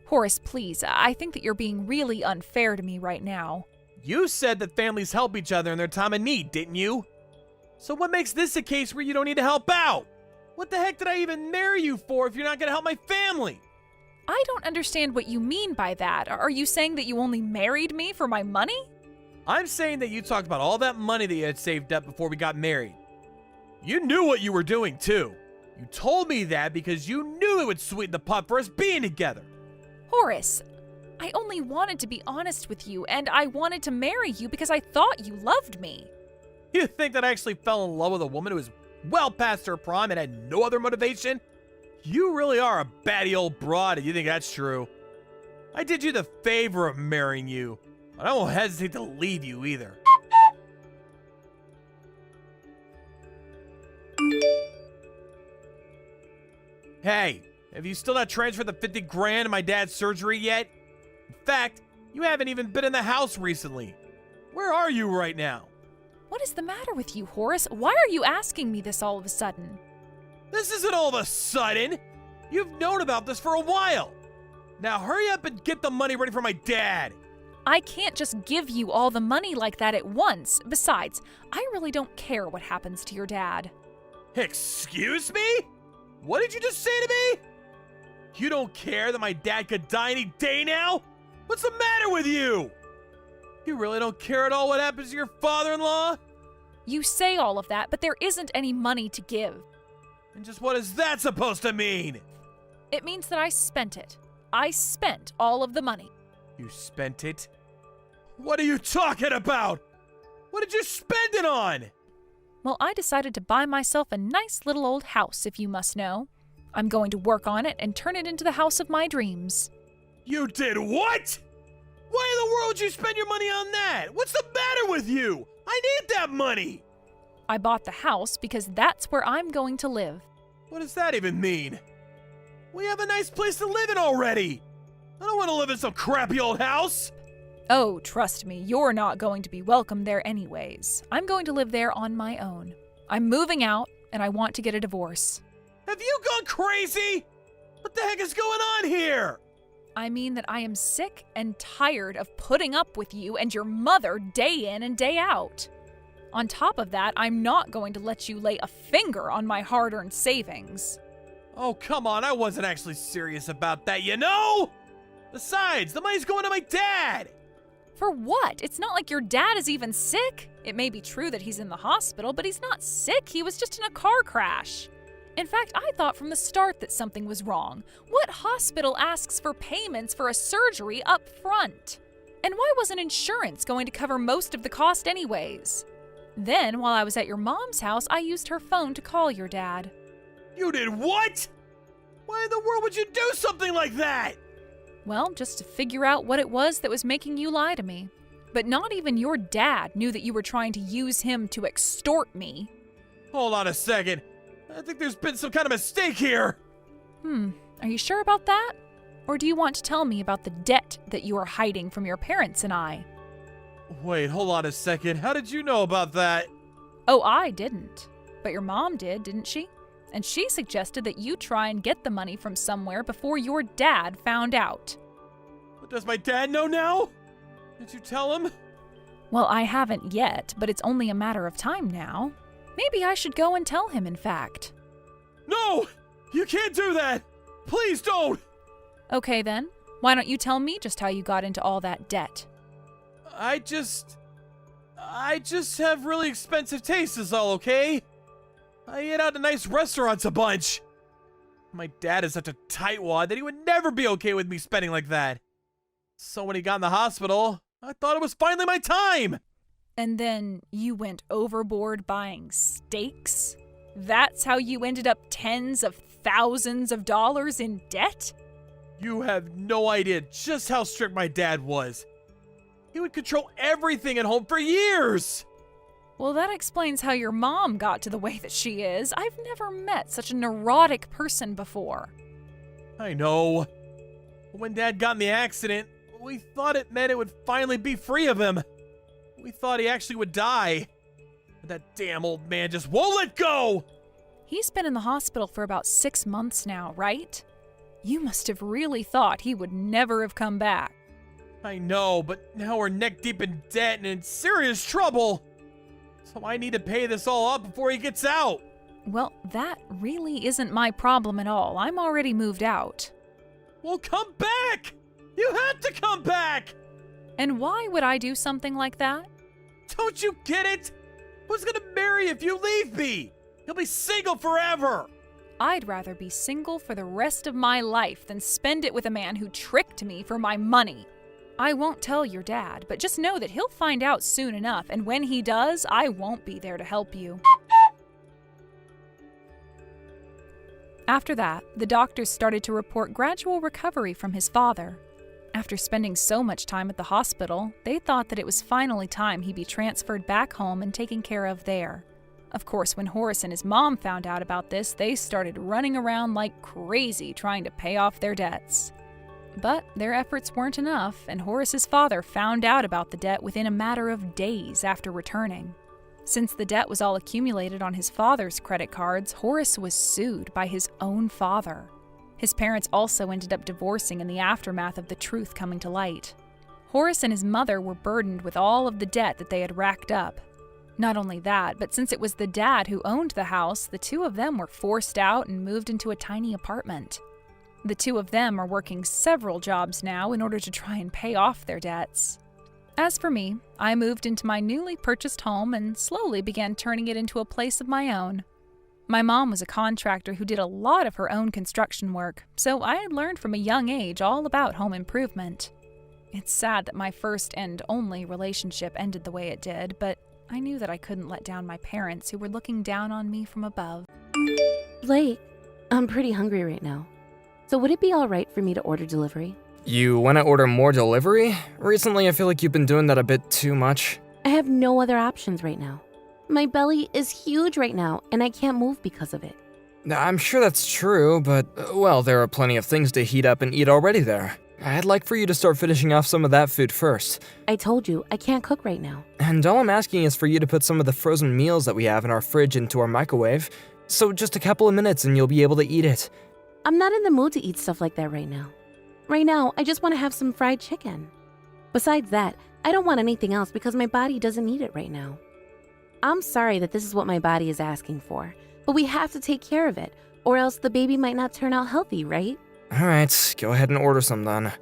Horace, please, I think that you're being really unfair to me right now. You said that families help each other in their time of need, didn't you? So what makes this a case where you don't need to help out? What the heck did I even marry you for if you're not going to help my family? I don't understand what you mean by that. Are you saying that you only married me for my money? I'm saying that you talked about all that money that you had saved up before we got married. You knew what you were doing, too. You told me that because you knew it would sweeten the pot for us being together. Horace, I only wanted to be honest with you, and I wanted to marry you because I thought you loved me. You think that I actually fell in love with a woman who was well past her prime and had no other motivation? You really are a batty old broad if you think that's true. I did you the favor of marrying you, but I won't hesitate to leave you either. Hey, have you still not transferred the 50 grand to my dad's surgery yet? In fact, you haven't even been in the house recently. Where are you right now? What is the matter with you, Horace? Why are you asking me this all of a sudden? This isn't all of a sudden. You've known about this for a while. Now hurry up and get the money ready for my dad. I can't just give you all the money like that at once. Besides, I really don't care what happens to your dad. Excuse me? What did you just say to me? You don't care that my dad could die any day now? What's the matter with you? You really don't care at all what happens to your father-in-law? You say all of that, but there isn't any money to give. And just what is that supposed to mean? It means that I spent it. I spent all of the money. You spent it? What are you talking about? What did you spend it on? Well, I decided to buy myself a nice little old house, if you must know. I'm going to work on it and turn it into the house of my dreams. You did what? Why in the world would you spend your money on that? What's the matter with you? I need that money. I bought the house because that's where I'm going to live. What does that even mean? We have a nice place to live in already. I don't want to live in some crappy old house. Oh, trust me, you're not going to be welcome there anyways. I'm going to live there on my own. I'm moving out, and I want to get a divorce. Have you gone crazy? What the heck is going on here? I mean that I am sick and tired of putting up with you and your mother day in and day out. On top of that, I'm not going to let you lay a finger on my hard-earned savings. Oh, come on, I wasn't actually serious about that, you know? Besides, the money's going to my dad. For what? It's not like your dad is even sick. It may be true that he's in the hospital, but he's not sick. He was just in a car crash. In fact, I thought from the start that something was wrong. What hospital asks for payments for a surgery up front? And why wasn't insurance going to cover most of the cost anyways? Then, while I was at your mom's house, I used her phone to call your dad. You did what? Why in the world would you do something like that? Well, just to figure out what it was that was making you lie to me. But not even your dad knew that you were trying to use him to extort me. Hold on a second. I think there's been some kind of mistake here. Are you sure about that? Or do you want to tell me about the debt that you are hiding from your parents and I? Wait, hold on a second. How did you know about that? Oh, I didn't. But your mom did, didn't she? And she suggested that you try and get the money from somewhere before your dad found out. But does my dad know now? Did you tell him? Well, I haven't yet, but it's only a matter of time now. Maybe I should go and tell him, in fact. No! You can't do that! Please don't! Okay then, why don't you tell me just how you got into all that debt? I just have really expensive tastes is all, okay? I eat out at nice restaurants a bunch. My dad is such a tightwad that he would never be okay with me spending like that. So when he got in the hospital, I thought it was finally my time. And then you went overboard buying steaks? That's how you ended up tens of thousands of dollars in debt? You have no idea just how strict my dad was. He would control everything at home for years. Well, that explains how your mom got to the way that she is. I've never met such a neurotic person before. I know. When Dad got in the accident, we thought it meant it would finally be free of him. We thought he actually would die. But that damn old man just won't let go! He's been in the hospital for about 6 months now, right? You must have really thought he would never have come back. I know, but now we're neck deep in debt and in serious trouble. So I need to pay this all up before he gets out. Well, that really isn't my problem at all. I'm already moved out. Well, come back! You have to come back! And why would I do something like that? Don't you get it? Who's gonna marry you if you leave me? You'll be single forever! I'd rather be single for the rest of my life than spend it with a man who tricked me for my money. I won't tell your dad, but just know that he'll find out soon enough, and when he does, I won't be there to help you. After that, the doctors started to report gradual recovery from his father. After spending so much time at the hospital, they thought that it was finally time he be transferred back home and taken care of there. Of course, when Horace and his mom found out about this, they started running around like crazy trying to pay off their debts. But their efforts weren't enough, and Horace's father found out about the debt within a matter of days after returning. Since the debt was all accumulated on his father's credit cards, Horace was sued by his own father. His parents also ended up divorcing in the aftermath of the truth coming to light. Horace and his mother were burdened with all of the debt that they had racked up. Not only that, but since it was the dad who owned the house, the two of them were forced out and moved into a tiny apartment. The two of them are working several jobs now in order to try and pay off their debts. As for me, I moved into my newly purchased home and slowly began turning it into a place of my own. My mom was a contractor who did a lot of her own construction work, so I had learned from a young age all about home improvement. It's sad that my first and only relationship ended the way it did, but I knew that I couldn't let down my parents who were looking down on me from above. Blake, I'm pretty hungry right now. So would it be alright for me to order delivery? You want to order more delivery? Recently, I feel like you've been doing that a bit too much. I have no other options right now. My belly is huge right now, and I can't move because of it. I'm sure that's true, but, well, there are plenty of things to heat up and eat already there. I'd like for you to start finishing off some of that food first. I told you, I can't cook right now. And all I'm asking is for you to put some of the frozen meals that we have in our fridge into our microwave. So just a couple of minutes and you'll be able to eat it. I'm not in the mood to eat stuff like that right now. Right now, I just want to have some fried chicken. Besides that, I don't want anything else because my body doesn't need it right now. I'm sorry that this is what my body is asking for, but we have to take care of it, or else the baby might not turn out healthy, right? Alright, go ahead and order some then.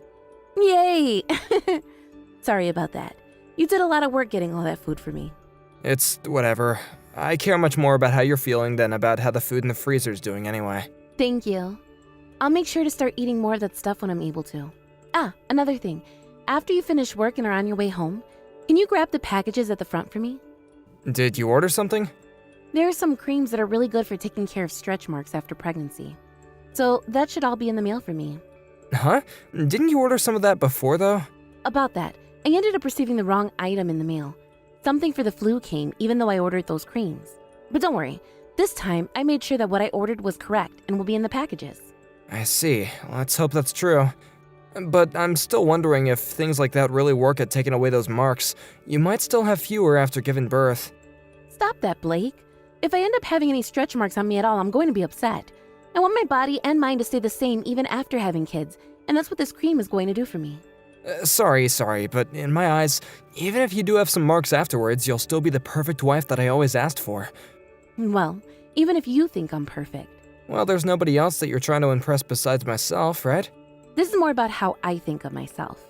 Yay! Sorry about that. You did a lot of work getting all that food for me. It's whatever. I care much more about how you're feeling than about how the food in the freezer's doing anyway. Thank you. I'll make sure to start eating more of that stuff when I'm able to. Ah, another thing. After you finish work and are on your way home, can you grab the packages at the front for me? Did you order something? There are some creams that are really good for taking care of stretch marks after pregnancy. So that should all be in the mail for me. Huh? Didn't you order some of that before, though? About that, I ended up receiving the wrong item in the mail. Something for the flu came even though I ordered those creams. But don't worry, this time I made sure that what I ordered was correct and will be in the packages. I see. Let's hope that's true. But I'm still wondering if things like that really work at taking away those marks. You might still have fewer after giving birth. Stop that, Blake. If I end up having any stretch marks on me at all, I'm going to be upset. I want my body and mind to stay the same even after having kids, and that's what this cream is going to do for me. Sorry, but in my eyes, even if you do have some marks afterwards, you'll still be the perfect wife that I always asked for. Well, even if you think I'm perfect. Well, there's nobody else that you're trying to impress besides myself, right? This is more about how I think of myself.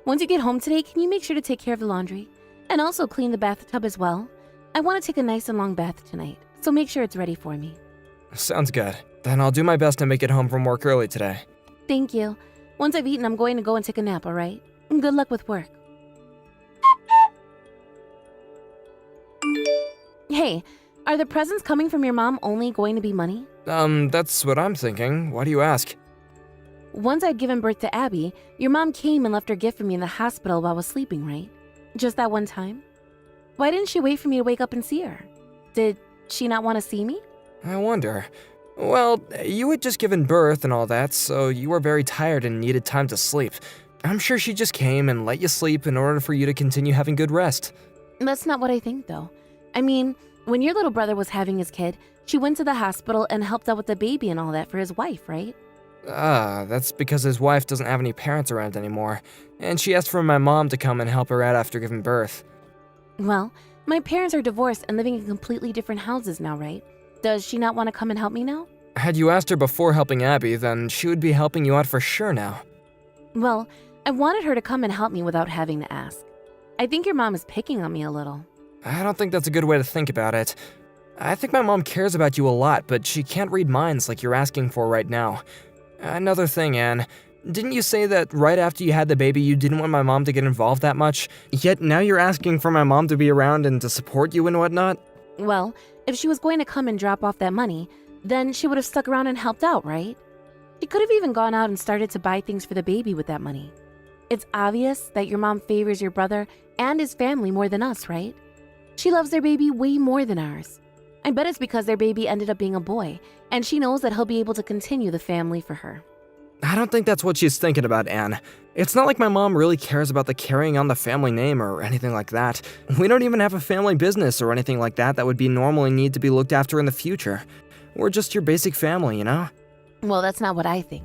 Once you get home today, can you make sure to take care of the laundry? And also clean the bathtub as well? I want to take a nice and long bath tonight, so make sure it's ready for me. Sounds good. Then I'll do my best to make it home from work early today. Thank you. Once I've eaten, I'm going to go and take a nap, alright? Good luck with work. Hey, are the presents coming from your mom only going to be money? That's what I'm thinking. Why do you ask? Once I'd given birth to Abby, your mom came and left her gift for me in the hospital while I was sleeping, right? Just that one time? Why didn't she wait for me to wake up and see her? Did she not want to see me? I wonder. Well, you had just given birth and all that, so you were very tired and needed time to sleep. I'm sure she just came and let you sleep in order for you to continue having good rest. That's not what I think, though. I mean, when your little brother was having his kid, she went to the hospital and helped out with the baby and all that for his wife, right? That's because his wife doesn't have any parents around anymore, and she asked for my mom to come and help her out after giving birth. Well, my parents are divorced and living in completely different houses now, right? Does she not want to come and help me now? Had you asked her before helping Abby, then she would be helping you out for sure now. Well, I wanted her to come and help me without having to ask. I think your mom is picking on me a little. I don't think that's a good way to think about it. I think my mom cares about you a lot, but she can't read minds like you're asking for right now. Another thing, Anne. Didn't you say that right after you had the baby you didn't want my mom to get involved that much? Yet now you're asking for my mom to be around and to support you and whatnot? Well, if she was going to come and drop off that money, then she would have stuck around and helped out, right? She could have even gone out and started to buy things for the baby with that money. It's obvious that your mom favors your brother and his family more than us, right? She loves their baby way more than ours. I bet it's because their baby ended up being a boy, and she knows that he'll be able to continue the family for her. I don't think that's what she's thinking about, Anne. It's not like my mom really cares about the carrying on the family name or anything like that. We don't even have a family business or anything like that would be normally need to be looked after in the future. We're just your basic family, you know? Well, that's not what I think.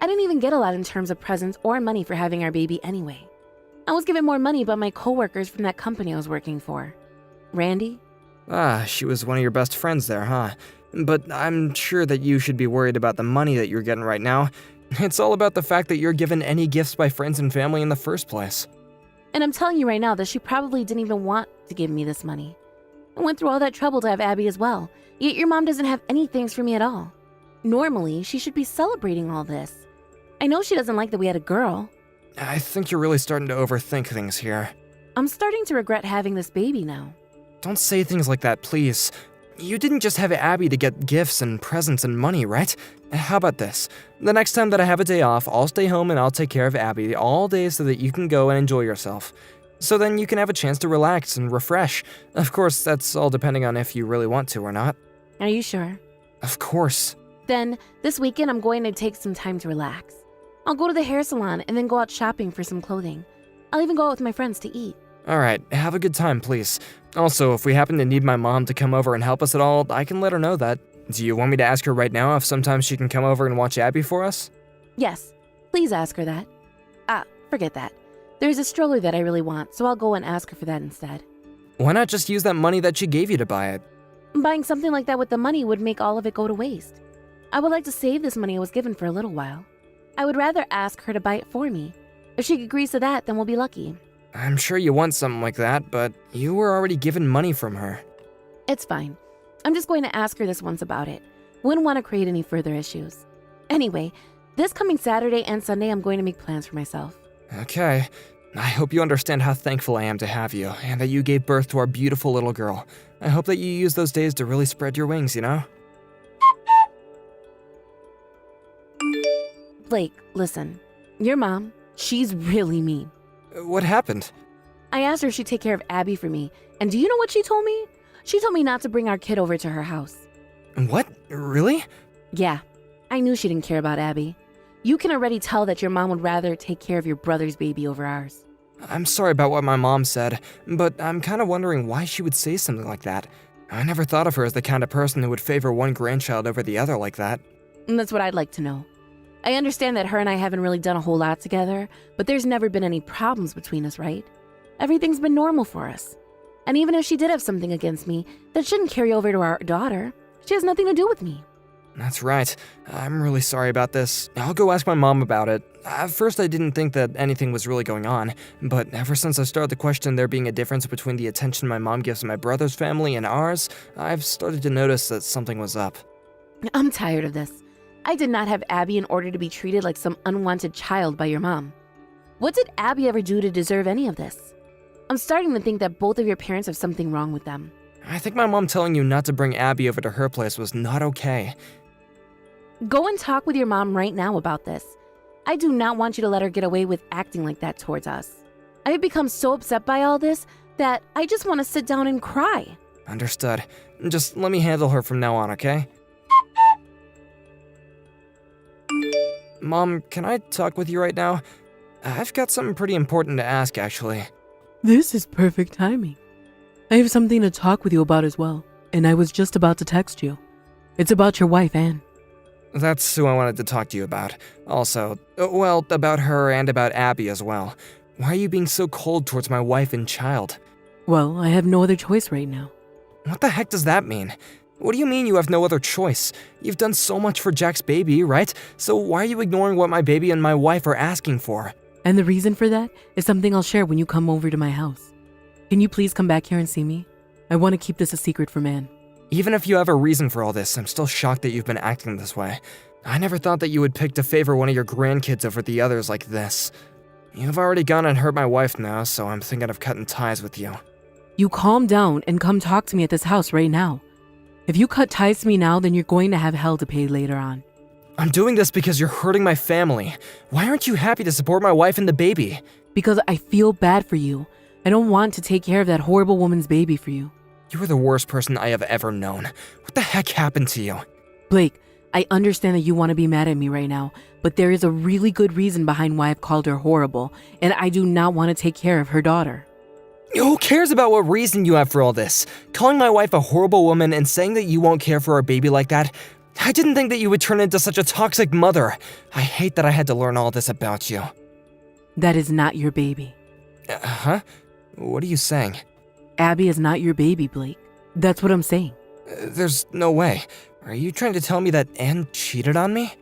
I didn't even get a lot in terms of presents or money for having our baby anyway. I was given more money by my coworkers from that company I was working for. Randy? She was one of your best friends there, huh? But I'm sure that you should be worried about the money that you're getting right now. It's all about the fact that you're given any gifts by friends and family in the first place. And I'm telling you right now that she probably didn't even want to give me this money. I went through all that trouble to have Abby as well, yet your mom doesn't have any thanks for me at all. Normally, she should be celebrating all this. I know she doesn't like that we had a girl. I think you're really starting to overthink things here. I'm starting to regret having this baby now. Don't say things like that, please. You didn't just have Abby to get gifts and presents and money, right? How about this? The next time that I have a day off, I'll stay home and I'll take care of Abby all day so that you can go and enjoy yourself. So then you can have a chance to relax and refresh. Of course, that's all depending on if you really want to or not. Are you sure? Of course. Then, this weekend I'm going to take some time to relax. I'll go to the hair salon and then go out shopping for some clothing. I'll even go out with my friends to eat. Alright, have a good time, please. Also, if we happen to need my mom to come over and help us at all, I can let her know that. Do you want me to ask her right now if sometimes she can come over and watch Abby for us? Yes, please ask her that. Forget that. There's a stroller that I really want, so I'll go and ask her for that instead. Why not just use that money that she gave you to buy it? Buying something like that with the money would make all of it go to waste. I would like to save this money I was given for a little while. I would rather ask her to buy it for me. If she agrees to that, then we'll be lucky. I'm sure you want something like that, but you were already given money from her. It's fine. I'm just going to ask her this once about it. Wouldn't want to create any further issues. Anyway, this coming Saturday and Sunday I'm going to make plans for myself. Okay. I hope you understand how thankful I am to have you, and that you gave birth to our beautiful little girl. I hope that you use those days to really spread your wings, you know? Blake, listen. Your mom, she's really mean. What happened? I asked her if she'd take care of Abby for me, and do you know what she told me? She told me not to bring our kid over to her house. What? Really? Yeah, I knew she didn't care about Abby. You can already tell that your mom would rather take care of your brother's baby over ours. I'm sorry about what my mom said, but I'm kind of wondering why she would say something like that. I never thought of her as the kind of person who would favor one grandchild over the other like that. And that's what I'd like to know. I understand that her and I haven't really done a whole lot together, but there's never been any problems between us, right? Everything's been normal for us. And even if she did have something against me, that shouldn't carry over to our daughter. She has nothing to do with me. That's right. I'm really sorry about this. I'll go ask my mom about it. At first I didn't think that anything was really going on, but ever since I started to question there being a difference between the attention my mom gives my brother's family and ours, I've started to notice that something was up. I'm tired of this. I did not have Abby in order to be treated like some unwanted child by your mom. What did Abby ever do to deserve any of this? I'm starting to think that both of your parents have something wrong with them. I think my mom telling you not to bring Abby over to her place was not okay. Go and talk with your mom right now about this. I do not want you to let her get away with acting like that towards us. I have become so upset by all this that I just want to sit down and cry. Understood. Just let me handle her from now on, okay? Mom, can I talk with you right now? I've got something pretty important to ask, actually. This is perfect timing. I have something to talk with you about as well, and I was just about to text you. It's about your wife, Anne. That's who I wanted to talk to you about. Also, well, about her and about Abby as well. Why are you being so cold towards my wife and child? Well, I have no other choice right now. What the heck does that mean? What do you mean you have no other choice? You've done so much for Jack's baby, right? So why are you ignoring what my baby and my wife are asking for? And the reason for that is something I'll share when you come over to my house. Can you please come back here and see me? I want to keep this a secret from Anne. Even if you have a reason for all this, I'm still shocked that you've been acting this way. I never thought that you would pick to favor one of your grandkids over the others like this. You've already gone and hurt my wife now, so I'm thinking of cutting ties with you. You calm down and come talk to me at this house right now. If you cut ties to me now, then you're going to have hell to pay later on. I'm doing this because you're hurting my family. Why aren't you happy to support my wife and the baby? Because I feel bad for you. I don't want to take care of that horrible woman's baby for you. You are the worst person I have ever known. What the heck happened to you? Blake, I understand that you want to be mad at me right now, but there is a really good reason behind why I've called her horrible, and I do not want to take care of her daughter. Who cares about what reason you have for all this? Calling my wife a horrible woman and saying that you won't care for our baby like that? I didn't think that you would turn into such a toxic mother. I hate that I had to learn all this about you. That is not your baby. Huh? What are you saying? Abby is not your baby, Blake. That's what I'm saying. There's no way. Are you trying to tell me that Anne cheated on me?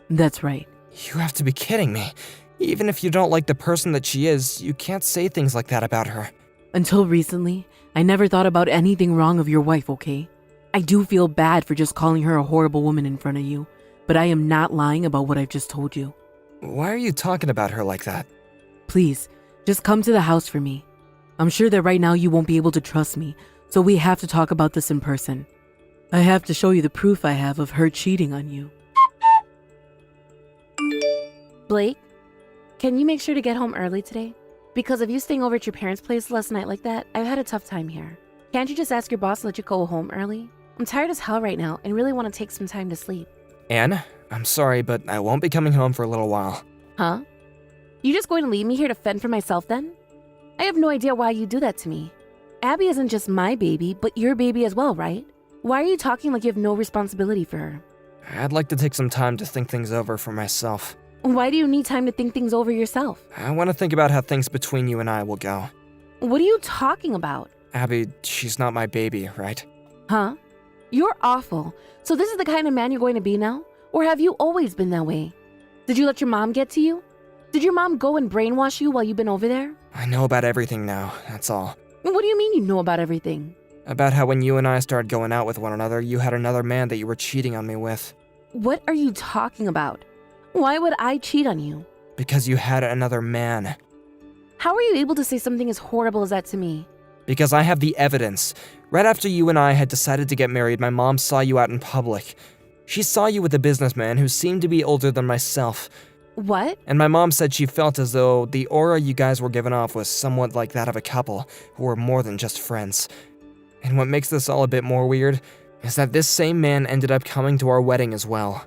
That's right. You have to be kidding me. Even if you don't like the person that she is, you can't say things like that about her. Until recently, I never thought about anything wrong of your wife, okay? I do feel bad for just calling her a horrible woman in front of you, but I am not lying about what I've just told you. Why are you talking about her like that? Please, just come to the house for me. I'm sure that right now you won't be able to trust me, so we have to talk about this in person. I have to show you the proof I have of her cheating on you. Blake, can you make sure to get home early today? Because of you staying over at your parents' place last night like that, I've had a tough time here. Can't you just ask your boss to let you go home early? I'm tired as hell right now and really want to take some time to sleep. Anne, I'm sorry, but I won't be coming home for a little while. Huh? You just going to leave me here to fend for myself then? I have no idea why you do that to me. Abby isn't just my baby, but your baby as well, right? Why are you talking like you have no responsibility for her? I'd like to take some time to think things over for myself. Why do you need time to think things over yourself? I want to think about how things between you and I will go. What are you talking about? Abby, she's not my baby, right? Huh? You're awful. So this is the kind of man you're going to be now? Or have you always been that way? Did you let your mom get to you? Did your mom go and brainwash you while you've been over there? I know about everything now, that's all. What do you mean you know about everything? About how when you and I started going out with one another, you had another man that you were cheating on me with. What are you talking about? Why would I cheat on you? Because you had another man. How are you able to say something as horrible as that to me? Because I have the evidence. Right after you and I had decided to get married, my mom saw you out in public. She saw you with a businessman who seemed to be older than myself. What? And my mom said she felt as though the aura you guys were giving off was somewhat like that of a couple who were more than just friends. And what makes this all a bit more weird is that this same man ended up coming to our wedding as well.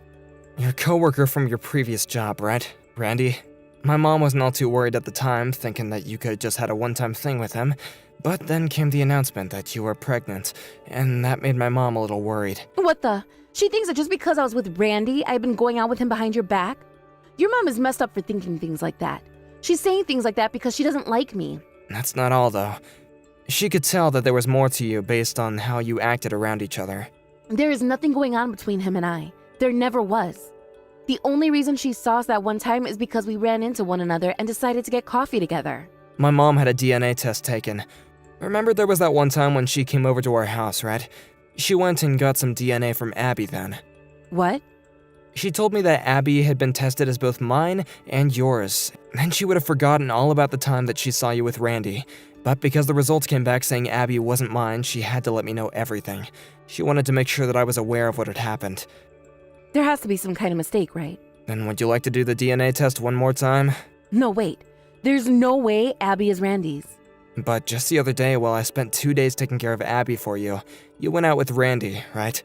Your coworker from your previous job, right, Randy? My mom wasn't all too worried at the time, thinking that you could just had a one-time thing with him. But then came the announcement that you were pregnant, and that made my mom a little worried. What the? She thinks that just because I was with Randy, I've been going out with him behind your back? Your mom is messed up for thinking things like that. She's saying things like that because she doesn't like me. That's not all, though. She could tell that there was more to you based on how you acted around each other. There is nothing going on between him and I. There never was. The only reason she saw us that one time is because we ran into one another and decided to get coffee together. My mom had a DNA test taken. Remember there was that one time when she came over to our house, right? She went and got some DNA from Abby then. What? She told me that Abby had been tested as both mine and yours. Then she would have forgotten all about the time that she saw you with Randy. But because the results came back saying Abby wasn't mine, she had to let me know everything. She wanted to make sure that I was aware of what had happened. There has to be some kind of mistake, right? Then would you like to do the DNA test one more time? No, wait. There's no way Abby is Randy's. But just the other day, while I spent 2 days taking care of Abby for you, you went out with Randy, right?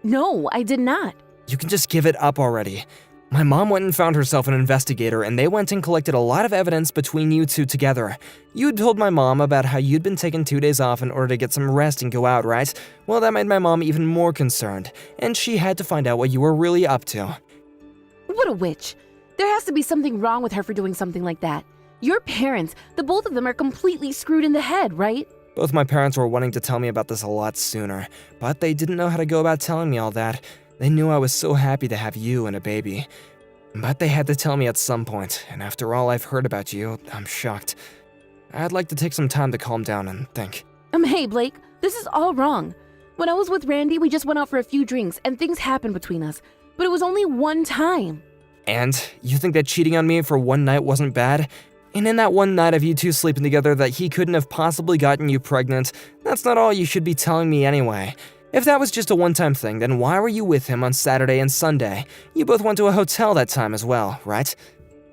No, I did not. You can just give it up already. My mom went and found herself an investigator, and they went and collected a lot of evidence between you two together. You'd told my mom about how you'd been taking 2 days off in order to get some rest and go out, right? Well, that made my mom even more concerned, and she had to find out what you were really up to. What a witch. There has to be something wrong with her for doing something like that. Your parents, the both of them are completely screwed in the head, right? Both my parents were wanting to tell me about this a lot sooner, but they didn't know how to go about telling me all that. They knew I was so happy to have you and a baby. But they had to tell me at some point, and after all I've heard about you, I'm shocked. I'd like to take some time to calm down and think. Hey, Blake, this is all wrong. When I was with Randy, we just went out for a few drinks, and things happened between us. But it was only one time. And you think that cheating on me for one night wasn't bad? And in that one night of you two sleeping together that he couldn't have possibly gotten you pregnant, that's not all you should be telling me anyway. If that was just a one-time thing, then why were you with him on Saturday and Sunday? You both went to a hotel that time as well, right?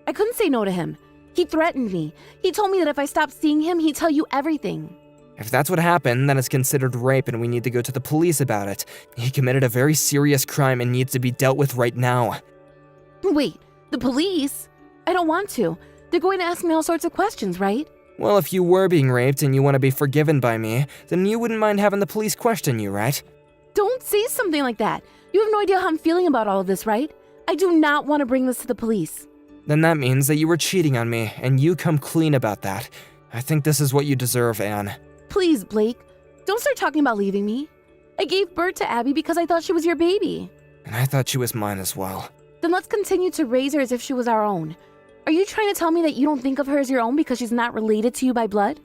I couldn't say no to him. He threatened me. He told me that if I stopped seeing him, he'd tell you everything. If that's what happened, then it's considered rape and we need to go to the police about it. He committed a very serious crime and needs to be dealt with right now. Wait, the police? I don't want to. They're going to ask me all sorts of questions, right? Well, if you were being raped and you want to be forgiven by me, then you wouldn't mind having the police question you, right? Don't say something like that. You have no idea how I'm feeling about all of this, right? I do not want to bring this to the police. Then that means that you were cheating on me, and you come clean about that. I think this is what you deserve, Anne. Please, Blake, don't start talking about leaving me. I gave birth to Abby because I thought she was your baby. And I thought she was mine as well. Then let's continue to raise her as if she was our own. Are you trying to tell me that you don't think of her as your own because she's not related to you by blood?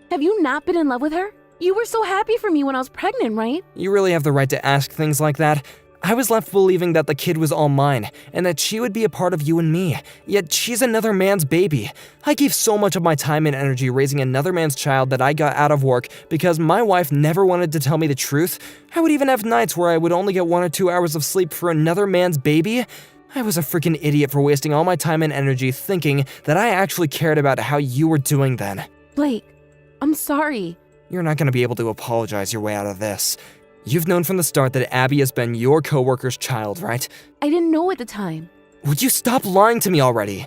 Have you not been in love with her? You were so happy for me when I was pregnant, right? You really have the right to ask things like that. I was left believing that the kid was all mine, and that she would be a part of you and me. Yet she's another man's baby. I gave so much of my time and energy raising another man's child that I got out of work because my wife never wanted to tell me the truth. I would even have nights where I would only get 1 or 2 hours of sleep for another man's baby. I was a freaking idiot for wasting all my time and energy thinking that I actually cared about how you were doing then. Blake, I'm sorry. You're not going to be able to apologize your way out of this. You've known from the start that Abby has been your coworker's child, right? I didn't know at the time. Would you stop lying to me already?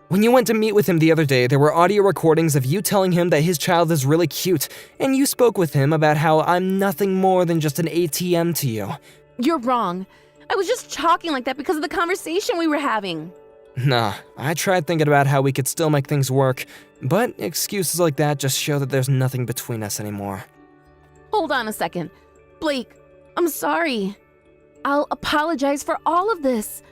When you went to meet with him the other day, there were audio recordings of you telling him that his child is really cute, and you spoke with him about how I'm nothing more than just an ATM to you. You're wrong. I was just talking like that because of the conversation we were having. Nah, I tried thinking about how we could still make things work, but excuses like that just show that there's nothing between us anymore. Hold on a second. Blake, I'm sorry. I'll apologize for all of this.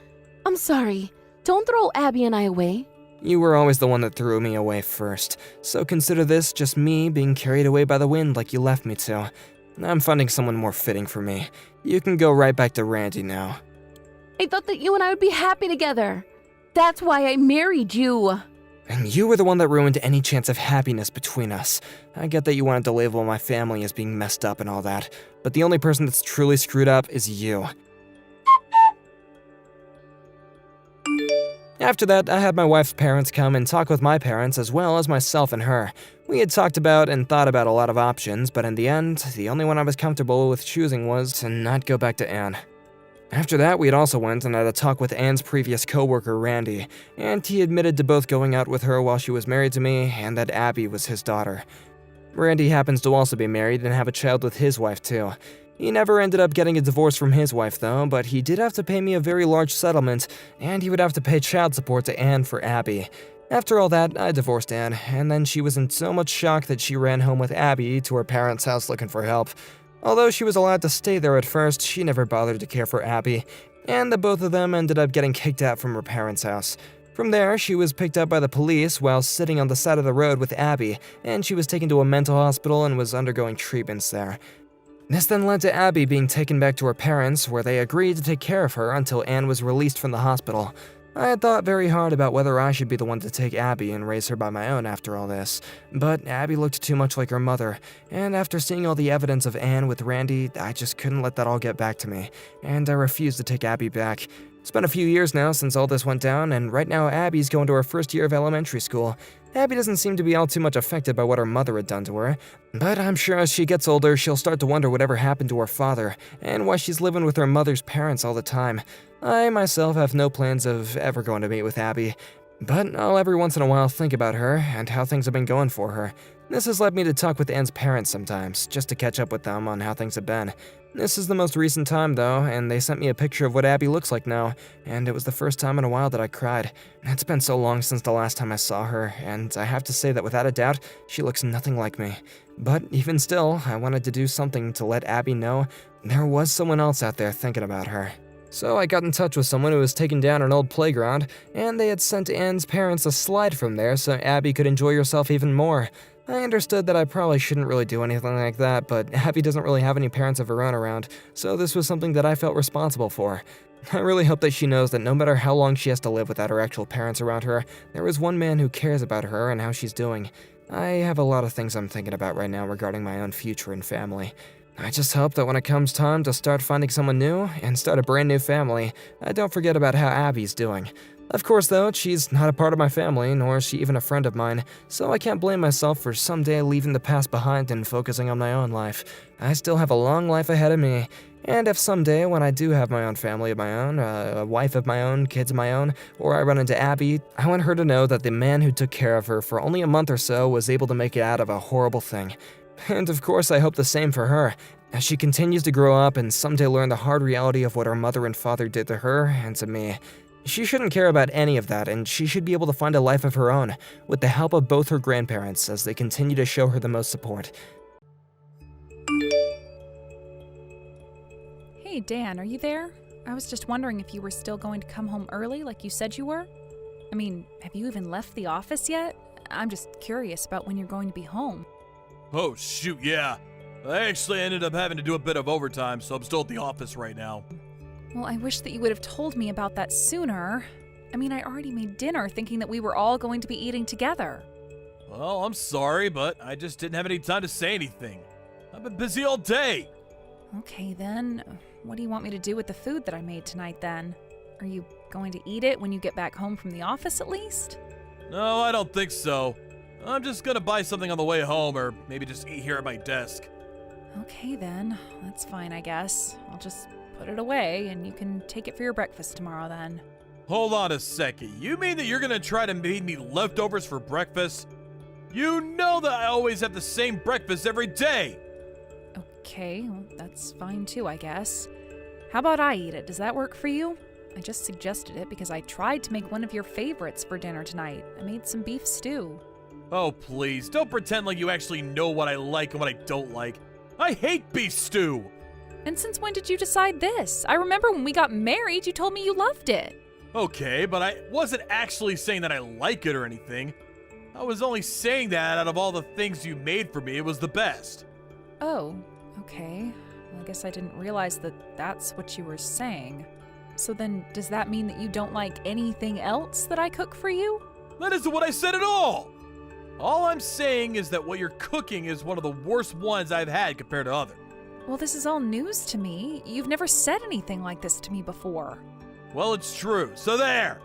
I'm sorry. Don't throw Abby and I away. You were always the one that threw me away first, so consider this just me being carried away by the wind like you left me to. I'm finding someone more fitting for me. You can go right back to Randy now. I thought that you and I would be happy together. That's why I married you. And you were the one that ruined any chance of happiness between us. I get that you wanted to label my family as being messed up and all that, but the only person that's truly screwed up is you. After that, I had my wife's parents come and talk with my parents as well as myself and her. We had talked about and thought about a lot of options, but in the end, the only one I was comfortable with choosing was to not go back to Anne. After that, we had also went and had a talk with Anne's previous coworker, Randy, and he admitted to both going out with her while she was married to me and that Abby was his daughter. Randy happens to also be married and have a child with his wife too. He never ended up getting a divorce from his wife though, but he did have to pay me a very large settlement, and he would have to pay child support to Anne for Abby. After all that, I divorced Anne, and then she was in so much shock that she ran home with Abby to her parents' house looking for help. Although she was allowed to stay there at first, she never bothered to care for Abby, and the both of them ended up getting kicked out from her parents' house. From there, she was picked up by the police while sitting on the side of the road with Abby, and she was taken to a mental hospital and was undergoing treatments there. This then led to Abby being taken back to her parents, where they agreed to take care of her until Anne was released from the hospital. I had thought very hard about whether I should be the one to take Abby and raise her by my own after all this, but Abby looked too much like her mother, and after seeing all the evidence of Anne with Randy, I just couldn't let that all get back to me, and I refused to take Abby back. It's been a few years now since all this went down, and right now Abby's going to her first year of elementary school. Abby doesn't seem to be all too much affected by what her mother had done to her, but I'm sure as she gets older, she'll start to wonder whatever happened to her father, and why she's living with her mother's parents all the time. I myself have no plans of ever going to meet with Abby, but I'll every once in a while think about her and how things have been going for her. This has led me to talk with Anne's parents sometimes, just to catch up with them on how things have been. This is the most recent time though, and they sent me a picture of what Abby looks like now, and it was the first time in a while that I cried. It's been so long since the last time I saw her, and I have to say that without a doubt, she looks nothing like me. But even still, I wanted to do something to let Abby know there was someone else out there thinking about her. So I got in touch with someone who was taking down an old playground, and they had sent Anne's parents a slide from there so Abby could enjoy herself even more. I understood that I probably shouldn't really do anything like that, but Abby doesn't really have any parents of her own around, so this was something that I felt responsible for. I really hope that she knows that no matter how long she has to live without her actual parents around her, there is one man who cares about her and how she's doing. I have a lot of things I'm thinking about right now regarding my own future and family. I just hope that when it comes time to start finding someone new and start a brand new family, I don't forget about how Abby's doing. Of course though, she's not a part of my family, nor is she even a friend of mine, so I can't blame myself for someday leaving the past behind and focusing on my own life. I still have a long life ahead of me, and if someday when I do have my own family of my own, a wife of my own, kids of my own, or I run into Abby, I want her to know that the man who took care of her for only a month or so was able to make it out of a horrible thing. And of course I hope the same for her, as she continues to grow up and someday learn the hard reality of what her mother and father did to her and to me. She shouldn't care about any of that, and she should be able to find a life of her own, with the help of both her grandparents as they continue to show her the most support. Hey, Dan, are you there? I was just wondering if you were still going to come home early like you said you were. I mean, have you even left the office yet? I'm just curious about when you're going to be home. Oh, shoot, yeah. I actually ended up having to do a bit of overtime, so I'm still at the office right now. Well, I wish that you would have told me about that sooner. I mean, I already made dinner thinking that we were all going to be eating together. Well, I'm sorry, but I just didn't have any time to say anything. I've been busy all day. Okay, then. What do you want me to do with the food that I made tonight, then? Are you going to eat it when you get back home from the office, at least? No, I don't think so. I'm just gonna buy something on the way home, or maybe just eat here at my desk. Okay, then. That's fine, I guess. I'll just put it away, and you can take it for your breakfast tomorrow, then. Hold on a second. You mean that you're gonna try to make me leftovers for breakfast? You know that I always have the same breakfast every day! Okay, well, that's fine too, I guess. How about I eat it? Does that work for you? I just suggested it because I tried to make one of your favorites for dinner tonight. I made some beef stew. Oh, please, don't pretend like you actually know what I like and what I don't like. I hate beef stew! And since when did you decide this? I remember when we got married, you told me you loved it. Okay, but I wasn't actually saying that I like it or anything. I was only saying that out of all the things you made for me, it was the best. Oh, okay. Well, I guess I didn't realize that that's what you were saying. So then, does that mean that you don't like anything else that I cook for you? That isn't what I said at all! All I'm saying is that what you're cooking is one of the worst ones I've had compared to others. Well, this is all news to me. You've never said anything like this to me before. Well, it's true, so there!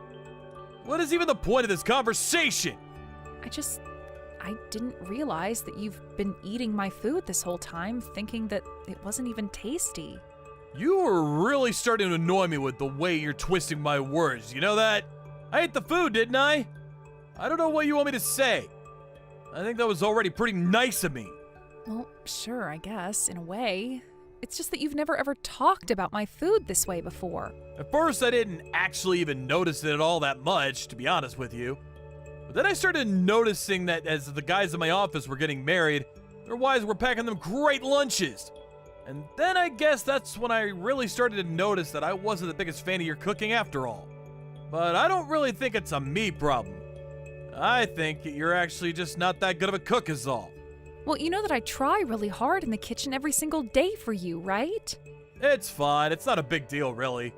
What is even the point of this conversation? I didn't realize that you've been eating my food this whole time, thinking that it wasn't even tasty. You are really starting to annoy me with the way you're twisting my words, you know that? I ate the food, didn't I? I don't know what you want me to say. I think that was already pretty nice of me. Well, sure, I guess, in a way. It's just that you've never ever talked about my food this way before. At first, I didn't actually even notice it all that much, to be honest with you. But then I started noticing that as the guys in my office were getting married, their wives were packing them great lunches. And then I guess that's when I really started to notice that I wasn't the biggest fan of your cooking after all. But I don't really think it's a me problem. I think you're actually just not that good of a cook is all. Well, you know that I try really hard in the kitchen every single day for you, right? It's fine. It's not a big deal, really.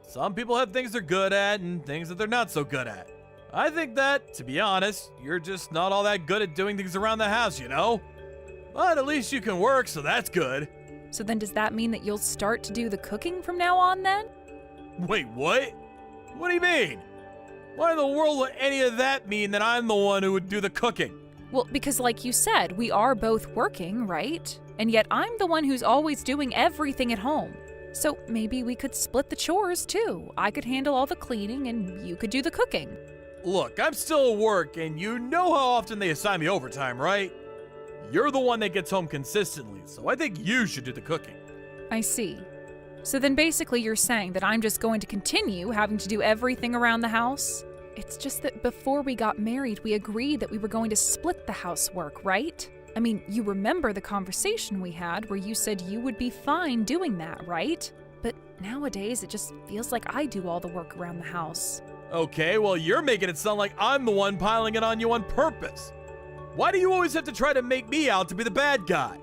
Some people have things they're good at and things that they're not so good at. I think that, to be honest, you're just not all that good at doing things around the house, you know? But at least you can work, so that's good. So then does that mean that you'll start to do the cooking from now on then? Wait, what? What do you mean? Why in the world would any of that mean that I'm the one who would do the cooking? Well, because like you said, we are both working, right? And yet I'm the one who's always doing everything at home. So maybe we could split the chores too. I could handle all the cleaning and you could do the cooking. Look, I'm still at work and you know how often they assign me overtime, right? You're the one that gets home consistently, so I think you should do the cooking. I see. So then basically you're saying that I'm just going to continue having to do everything around the house? It's just that before we got married, we agreed that we were going to split the housework, right? I mean, you remember the conversation we had where you said you would be fine doing that, right? But nowadays, it just feels like I do all the work around the house. Okay, well, you're making it sound like I'm the one piling it on you on purpose. Why do you always have to try to make me out to be the bad guy?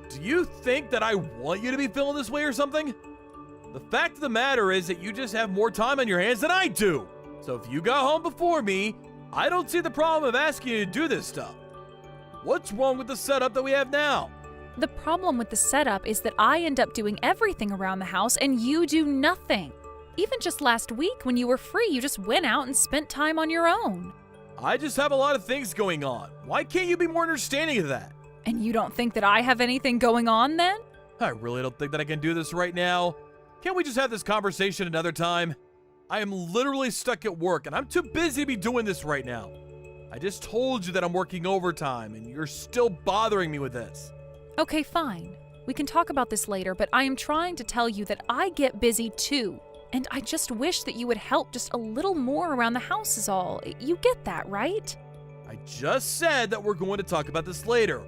Do you think that I want you to be feeling this way or something? The fact of the matter is that you just have more time on your hands than I do. So if you got home before me, I don't see the problem of asking you to do this stuff. What's wrong with the setup that we have now? The problem with the setup is that I end up doing everything around the house and you do nothing. Even just last week when you were free, you just went out and spent time on your own. I just have a lot of things going on. Why can't you be more understanding of that? And you don't think that I have anything going on then? I really don't think that I can do this right now. Can't we just have this conversation another time? I am literally stuck at work and I'm too busy to be doing this right now. I just told you that I'm working overtime and you're still bothering me with this. Okay, fine. We can talk about this later, but I am trying to tell you that I get busy too. And I just wish that you would help just a little more around the house is all. You get that, right? I just said that we're going to talk about this later.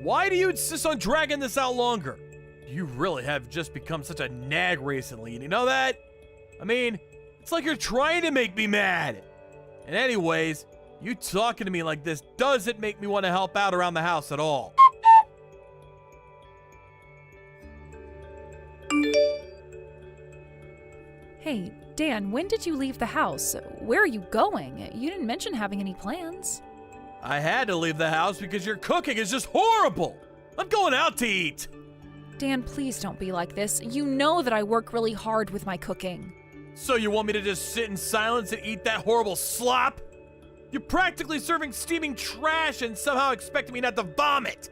Why do you insist on dragging this out longer? You really have just become such a nag recently, and you know that? I mean, it's like you're trying to make me mad. And anyways, you talking to me like this doesn't make me want to help out around the house at all. Hey, Dan, when did you leave the house? Where are you going? You didn't mention having any plans. I had to leave the house because your cooking is just horrible. I'm going out to eat. Dan, please don't be like this. You know that I work really hard with my cooking. So you want me to just sit in silence and eat that horrible slop? You're practically serving steaming trash and somehow expecting me not to vomit.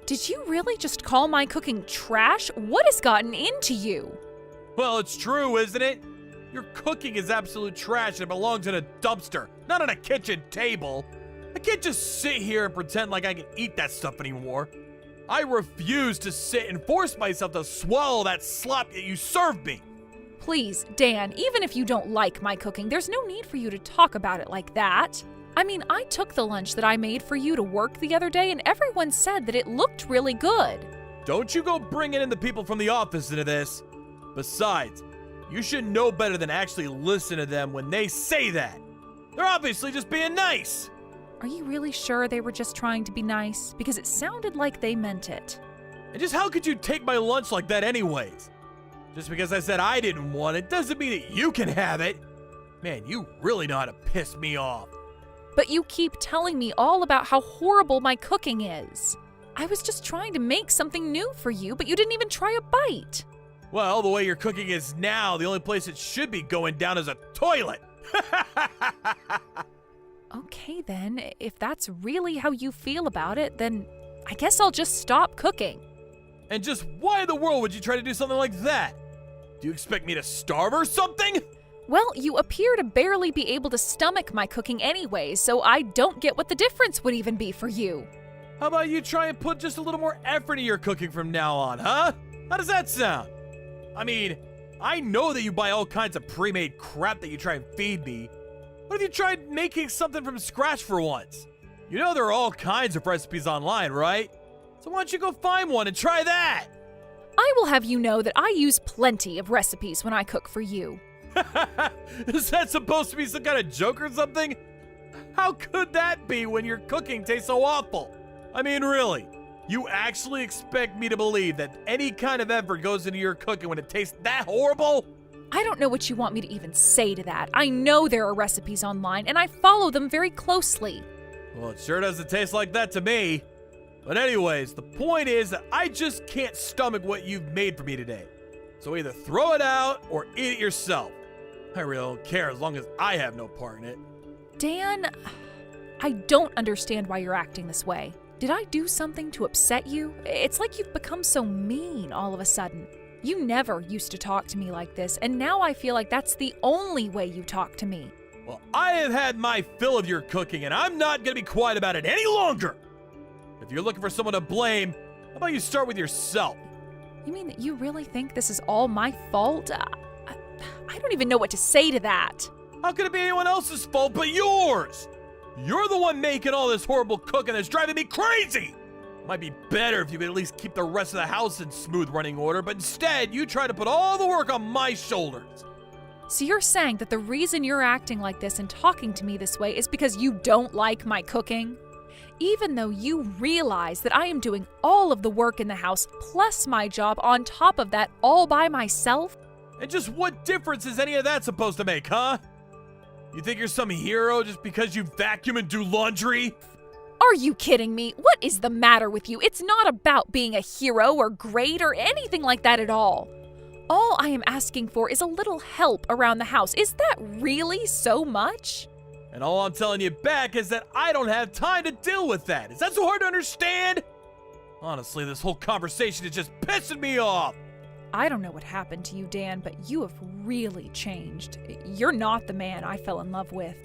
Did you really just call my cooking trash? What has gotten into you? Well, it's true, isn't it? Your cooking is absolute trash and it belongs in a dumpster, not on a kitchen table. I can't just sit here and pretend like I can eat that stuff anymore. I refuse to sit and force myself to swallow that slop that you served me. Please, Dan, even if you don't like my cooking, there's no need for you to talk about it like that. I mean, I took the lunch that I made for you to work the other day and everyone said that it looked really good. Don't you go bringing in the people from the office into this. Besides, you should know better than actually listen to them when they say that. They're obviously just being nice. Are you really sure they were just trying to be nice? Because it sounded like they meant it. And just how could you take my lunch like that anyways? Just because I said I didn't want it doesn't mean that you can have it. Man, you really know how to piss me off. But you keep telling me all about how horrible my cooking is. I was just trying to make something new for you, but you didn't even try a bite. Well, the way your cooking is now, the only place it should be going down is a toilet. Okay then, if that's really how you feel about it, then I guess I'll just stop cooking. And just why in the world would you try to do something like that? Do you expect me to starve or something? Well, you appear to barely be able to stomach my cooking anyway, so I don't get what the difference would even be for you. How about you try and put just a little more effort into your cooking from now on, huh? How does that sound? I mean, I know that you buy all kinds of pre-made crap that you try and feed me. What if you tried making something from scratch for once? You know there are all kinds of recipes online, right? So why don't you go find one and try that? I will have you know that I use plenty of recipes when I cook for you. Is that supposed to be some kind of joke or something? How could that be when your cooking tastes so awful? I mean, really, you actually expect me to believe that any kind of effort goes into your cooking when it tastes that horrible? I don't know what you want me to even say to that. I know there are recipes online, and I follow them very closely. Well, it sure doesn't taste like that to me. But anyways, the point is that I just can't stomach what you've made for me today. So either throw it out or eat it yourself. I really don't care as long as I have no part in it. Dan, I don't understand why you're acting this way. Did I do something to upset you? It's like you've become so mean all of a sudden. You never used to talk to me like this, and now I feel like that's the only way you talk to me. Well, I have had my fill of your cooking, and I'm not gonna be quiet about it any longer. If you're looking for someone to blame, how about you start with yourself? You mean that you really think this is all my fault? I don't even know what to say to that. How could it be anyone else's fault but yours? You're the one making all this horrible cooking that's driving me crazy! Might be better if you could at least keep the rest of the house in smooth running order, but instead you try to put all the work on my shoulders. So you're saying that the reason you're acting like this and talking to me this way is because you don't like my cooking? Even though you realize that I am doing all of the work in the house plus my job on top of that all by myself? And just what difference is any of that supposed to make, huh? You think you're some hero just because you vacuum and do laundry? Are you kidding me? What is the matter with you? It's not about being a hero or great or anything like that at all. All I am asking for is a little help around the house. Is that really so much? And all I'm telling you back is that I don't have time to deal with that. Is that so hard to understand? Honestly, this whole conversation is just pissing me off. I don't know what happened to you, Dan, but you have really changed. You're not the man I fell in love with.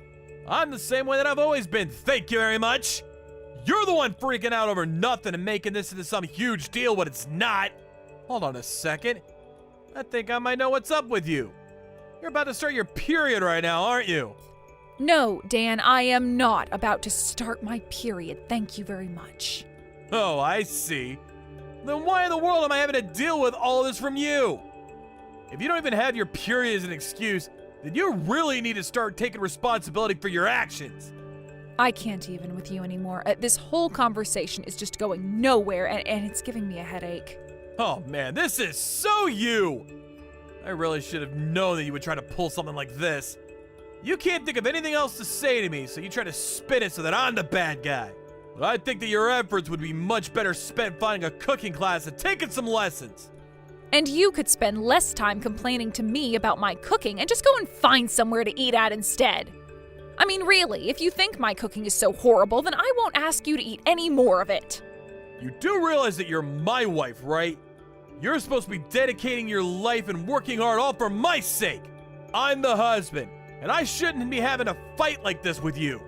I'm the same way that I've always been, thank you very much. You're the one freaking out over nothing and making this into some huge deal when it's not. Hold on a second. I think I might know what's up with you. You're about to start your period right now, aren't you? No, Dan, I am not about to start my period. Thank you very much. Oh, I see. Then why in the world am I having to deal with all this from you? If you don't even have your period as an excuse, then you really need to start taking responsibility for your actions. I can't even with you anymore. This whole conversation is just going nowhere, and it's giving me a headache. Oh man, this is so you! I really should have known that you would try to pull something like this. You can't think of anything else to say to me, so you try to spin it so that I'm the bad guy. But I think that your efforts would be much better spent finding a cooking class and taking some lessons. And you could spend less time complaining to me about my cooking and just go and find somewhere to eat at instead. I mean, really, if you think my cooking is so horrible, then I won't ask you to eat any more of it. You do realize that you're my wife, right? You're supposed to be dedicating your life and working hard all for my sake. I'm the husband, and I shouldn't be having a fight like this with you.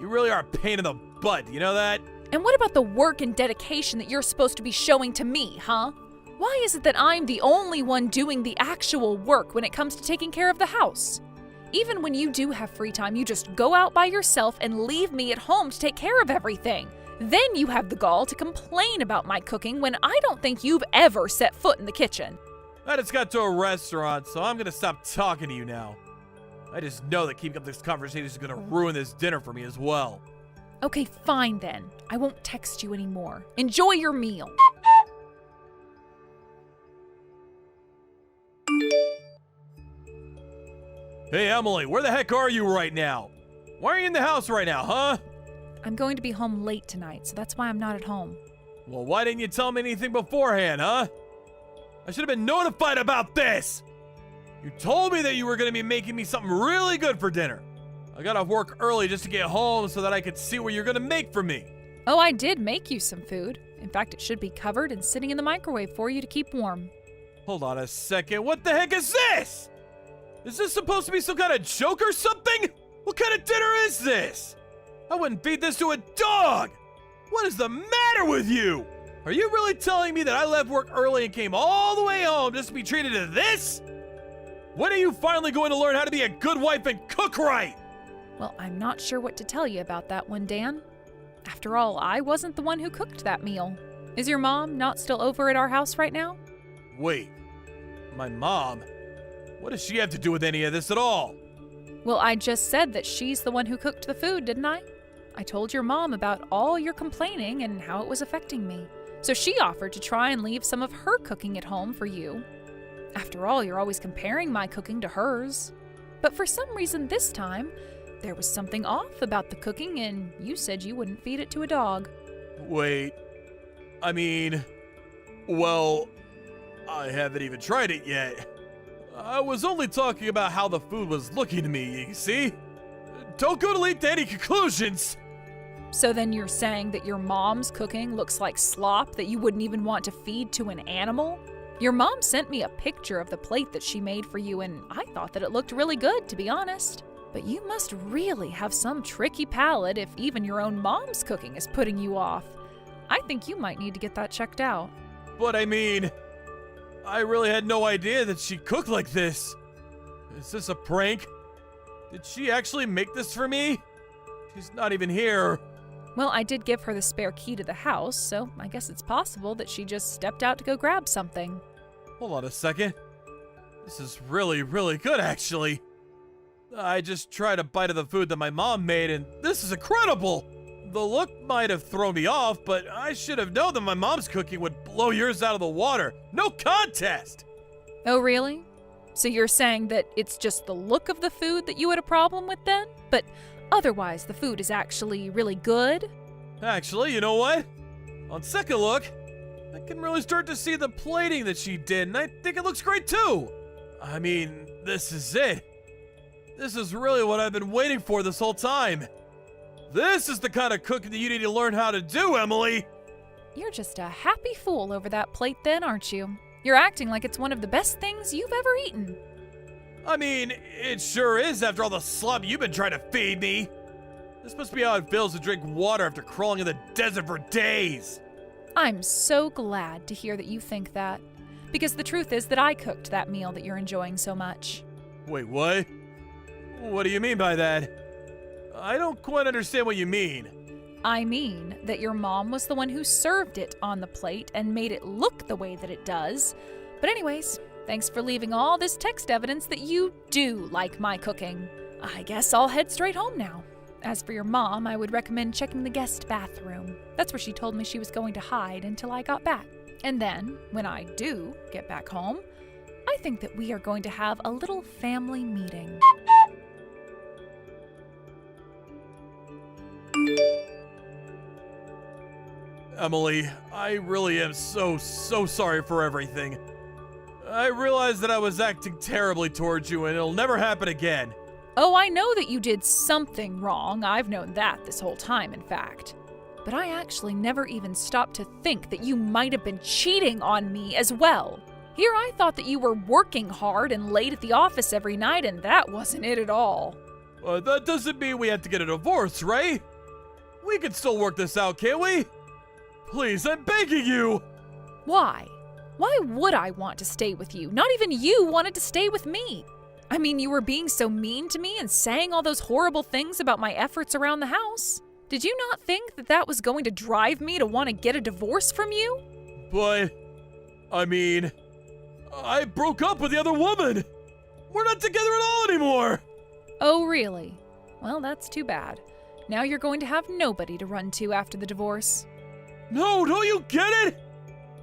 You really are a pain in the butt, you know that? And what about the work and dedication that you're supposed to be showing to me, huh? Why is it that I'm the only one doing the actual work when it comes to taking care of the house? Even when you do have free time, you just go out by yourself and leave me at home to take care of everything. Then you have the gall to complain about my cooking when I don't think you've ever set foot in the kitchen. I just got to a restaurant, so I'm gonna stop talking to you now. I just know that keeping up this conversation is gonna ruin this dinner for me as well. Okay, fine then. I won't text you anymore. Enjoy your meal. Hey Emily, where the heck are you right now? Why are you in the house right now, huh? I'm going to be home late tonight, so that's why I'm not at home. Well, why didn't you tell me anything beforehand, huh? I should have been notified about this! You told me that you were going to be making me something really good for dinner. I got off work early just to get home so that I could see what you're going to make for me. Oh, I did make you some food. In fact, it should be covered and sitting in the microwave for you to keep warm. Hold on a second. What the heck is this? Is this supposed to be some kind of joke or something? What kind of dinner is this? I wouldn't feed this to a dog. What is the matter with you? Are you really telling me that I left work early and came all the way home just to be treated to this? When are you finally going to learn how to be a good wife and cook right? Well, I'm not sure what to tell you about that one, Dan. After all, I wasn't the one who cooked that meal. Is your mom not still over at our house right now? Wait, my mom? What does she have to do with any of this at all? Well, I just said that she's the one who cooked the food, didn't I? I told your mom about all your complaining and how it was affecting me. So she offered to try and leave some of her cooking at home for you. After all, you're always comparing my cooking to hers. But for some reason this time, there was something off about the cooking and you said you wouldn't feed it to a dog. Wait, I mean, well, I haven't even tried it yet. I was only talking about how the food was looking to me, you see? Don't go to leap to any conclusions! So then you're saying that your mom's cooking looks like slop that you wouldn't even want to feed to an animal? Your mom sent me a picture of the plate that she made for you, and I thought that it looked really good, to be honest. But you must really have some tricky palate if even your own mom's cooking is putting you off. I think you might need to get that checked out. But I mean, I really had no idea that she cooked like this. Is this a prank? Did she actually make this for me? She's not even here. Well, I did give her the spare key to the house, so I guess it's possible that she just stepped out to go grab something. Hold on a second. This is really, really good, actually. I just tried a bite of the food that my mom made, and this is incredible! The look might have thrown me off, but I should have known that my mom's cooking would blow yours out of the water. No contest! Oh, really? So you're saying that it's just the look of the food that you had a problem with then? But otherwise, the food is actually really good? Actually, you know what? On second look, I can really start to see the plating that she did, and I think it looks great too. I mean, this is it. This is really what I've been waiting for this whole time. This is the kind of cooking that you need to learn how to do, Emily. You're just a happy fool over that plate then, aren't you? You're acting like it's one of the best things you've ever eaten. I mean, it sure is after all the slop you've been trying to feed me. This must be how it feels to drink water after crawling in the desert for days. I'm so glad to hear that you think that. Because the truth is that I cooked that meal that you're enjoying so much. Wait, what? What do you mean by that? I don't quite understand what you mean. I mean that your mom was the one who served it on the plate and made it look the way that it does. But anyways, thanks for leaving all this text evidence that you do like my cooking. I guess I'll head straight home now. As for your mom, I would recommend checking the guest bathroom. That's where she told me she was going to hide until I got back. And then, when I do get back home, I think that we are going to have a little family meeting. Emily, I really am so sorry for everything. I realize that I was acting terribly towards you and it'll never happen again. Oh, I know that you did something wrong. I've known that this whole time, in fact. But I actually never even stopped to think that you might have been cheating on me as well. Here I thought that you were working hard and late at the office every night, and that wasn't it at all. That doesn't mean we have to get a divorce, right? We can still work this out, can't we? Please, I'm begging you! Why? Why would I want to stay with you? Not even you wanted to stay with me. I mean, you were being so mean to me and saying all those horrible things about my efforts around the house. Did you not think that that was going to drive me to want to get a divorce from you? But, I mean, I broke up with the other woman. We're not together at all anymore. Oh, really? Well, that's too bad. Now you're going to have nobody to run to after the divorce. No, don't you get it?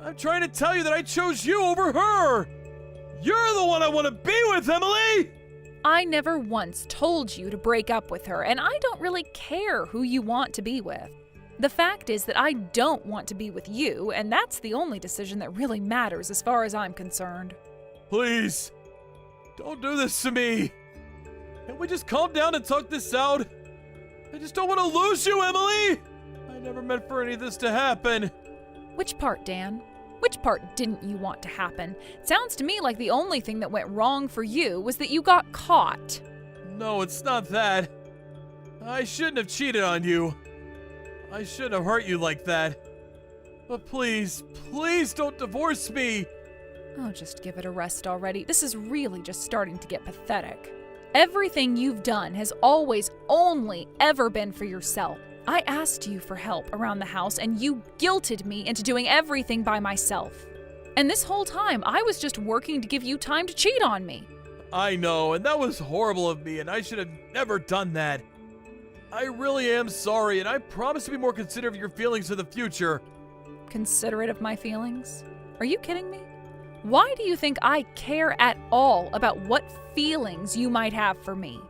I'm trying to tell you that I chose you over her. You're the one I want to be with, Emily! I never once told you to break up with her, and I don't really care who you want to be with. The fact is that I don't want to be with you, and that's the only decision that really matters as far as I'm concerned. Please, don't do this to me. Can we just calm down and talk this out? I just don't want to lose you, Emily! I never meant for any of this to happen. Which part, Dan? Which part didn't you want to happen? Sounds to me like the only thing that went wrong for you was that you got caught. No, it's not that. I shouldn't have cheated on you. I shouldn't have hurt you like that. But please, please don't divorce me. Oh, just give it a rest already. This is really just starting to get pathetic. Everything you've done has always only ever been for yourself. I asked you for help around the house and you guilted me into doing everything by myself. And this whole time, I was just working to give you time to cheat on me. I know, and that was horrible of me, and I should have never done that. I really am sorry, and I promise to be more considerate of your feelings for the future. Considerate of my feelings? Are you kidding me? Why do you think I care at all about what feelings you might have for me?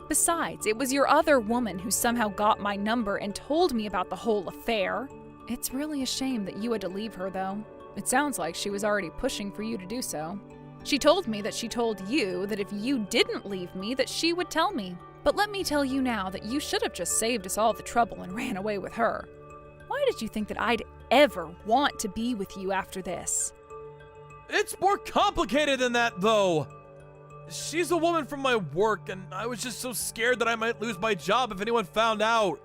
Besides, it was your other woman who somehow got my number and told me about the whole affair. It's really a shame that you had to leave her, though. It sounds like she was already pushing for you to do so. She told me that she told you that if you didn't leave me, that she would tell me. But let me tell you now that you should have just saved us all the trouble and ran away with her. Why did you think that I'd ever want to be with you after this? It's more complicated than that, though. She's a woman from my work, and I was just so scared that I might lose my job if anyone found out.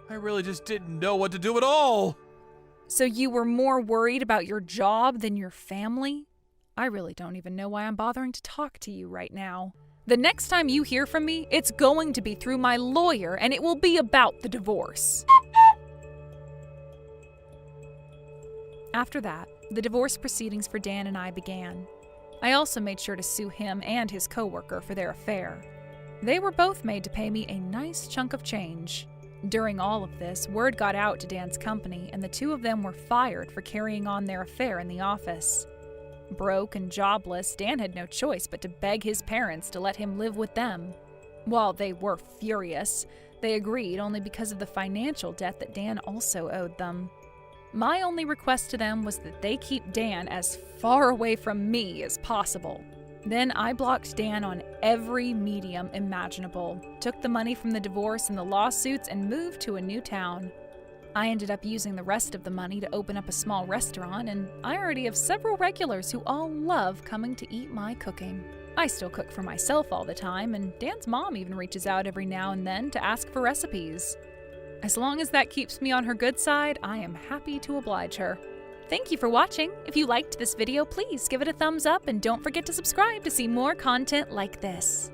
I really just didn't know what to do at all. So you were more worried about your job than your family? I really don't even know why I'm bothering to talk to you right now. The next time you hear from me, it's going to be through my lawyer, and it will be about the divorce. After that, the divorce proceedings for Dan and I began. I also made sure to sue him and his coworker for their affair. They were both made to pay me a nice chunk of change. During all of this, word got out to Dan's company, and the two of them were fired for carrying on their affair in the office. Broke and jobless, Dan had no choice but to beg his parents to let him live with them. While they were furious, they agreed only because of the financial debt that Dan also owed them. My only request to them was that they keep Dan as far away from me as possible. Then I blocked Dan on every medium imaginable, took the money from the divorce and the lawsuits, and moved to a new town. I ended up using the rest of the money to open up a small restaurant, and I already have several regulars who all love coming to eat my cooking. I still cook for myself all the time, and Dan's mom even reaches out every now and then to ask for recipes. As long as that keeps me on her good side, I am happy to oblige her. Thank you for watching. If you liked this video, please give it a thumbs up and don't forget to subscribe to see more content like this.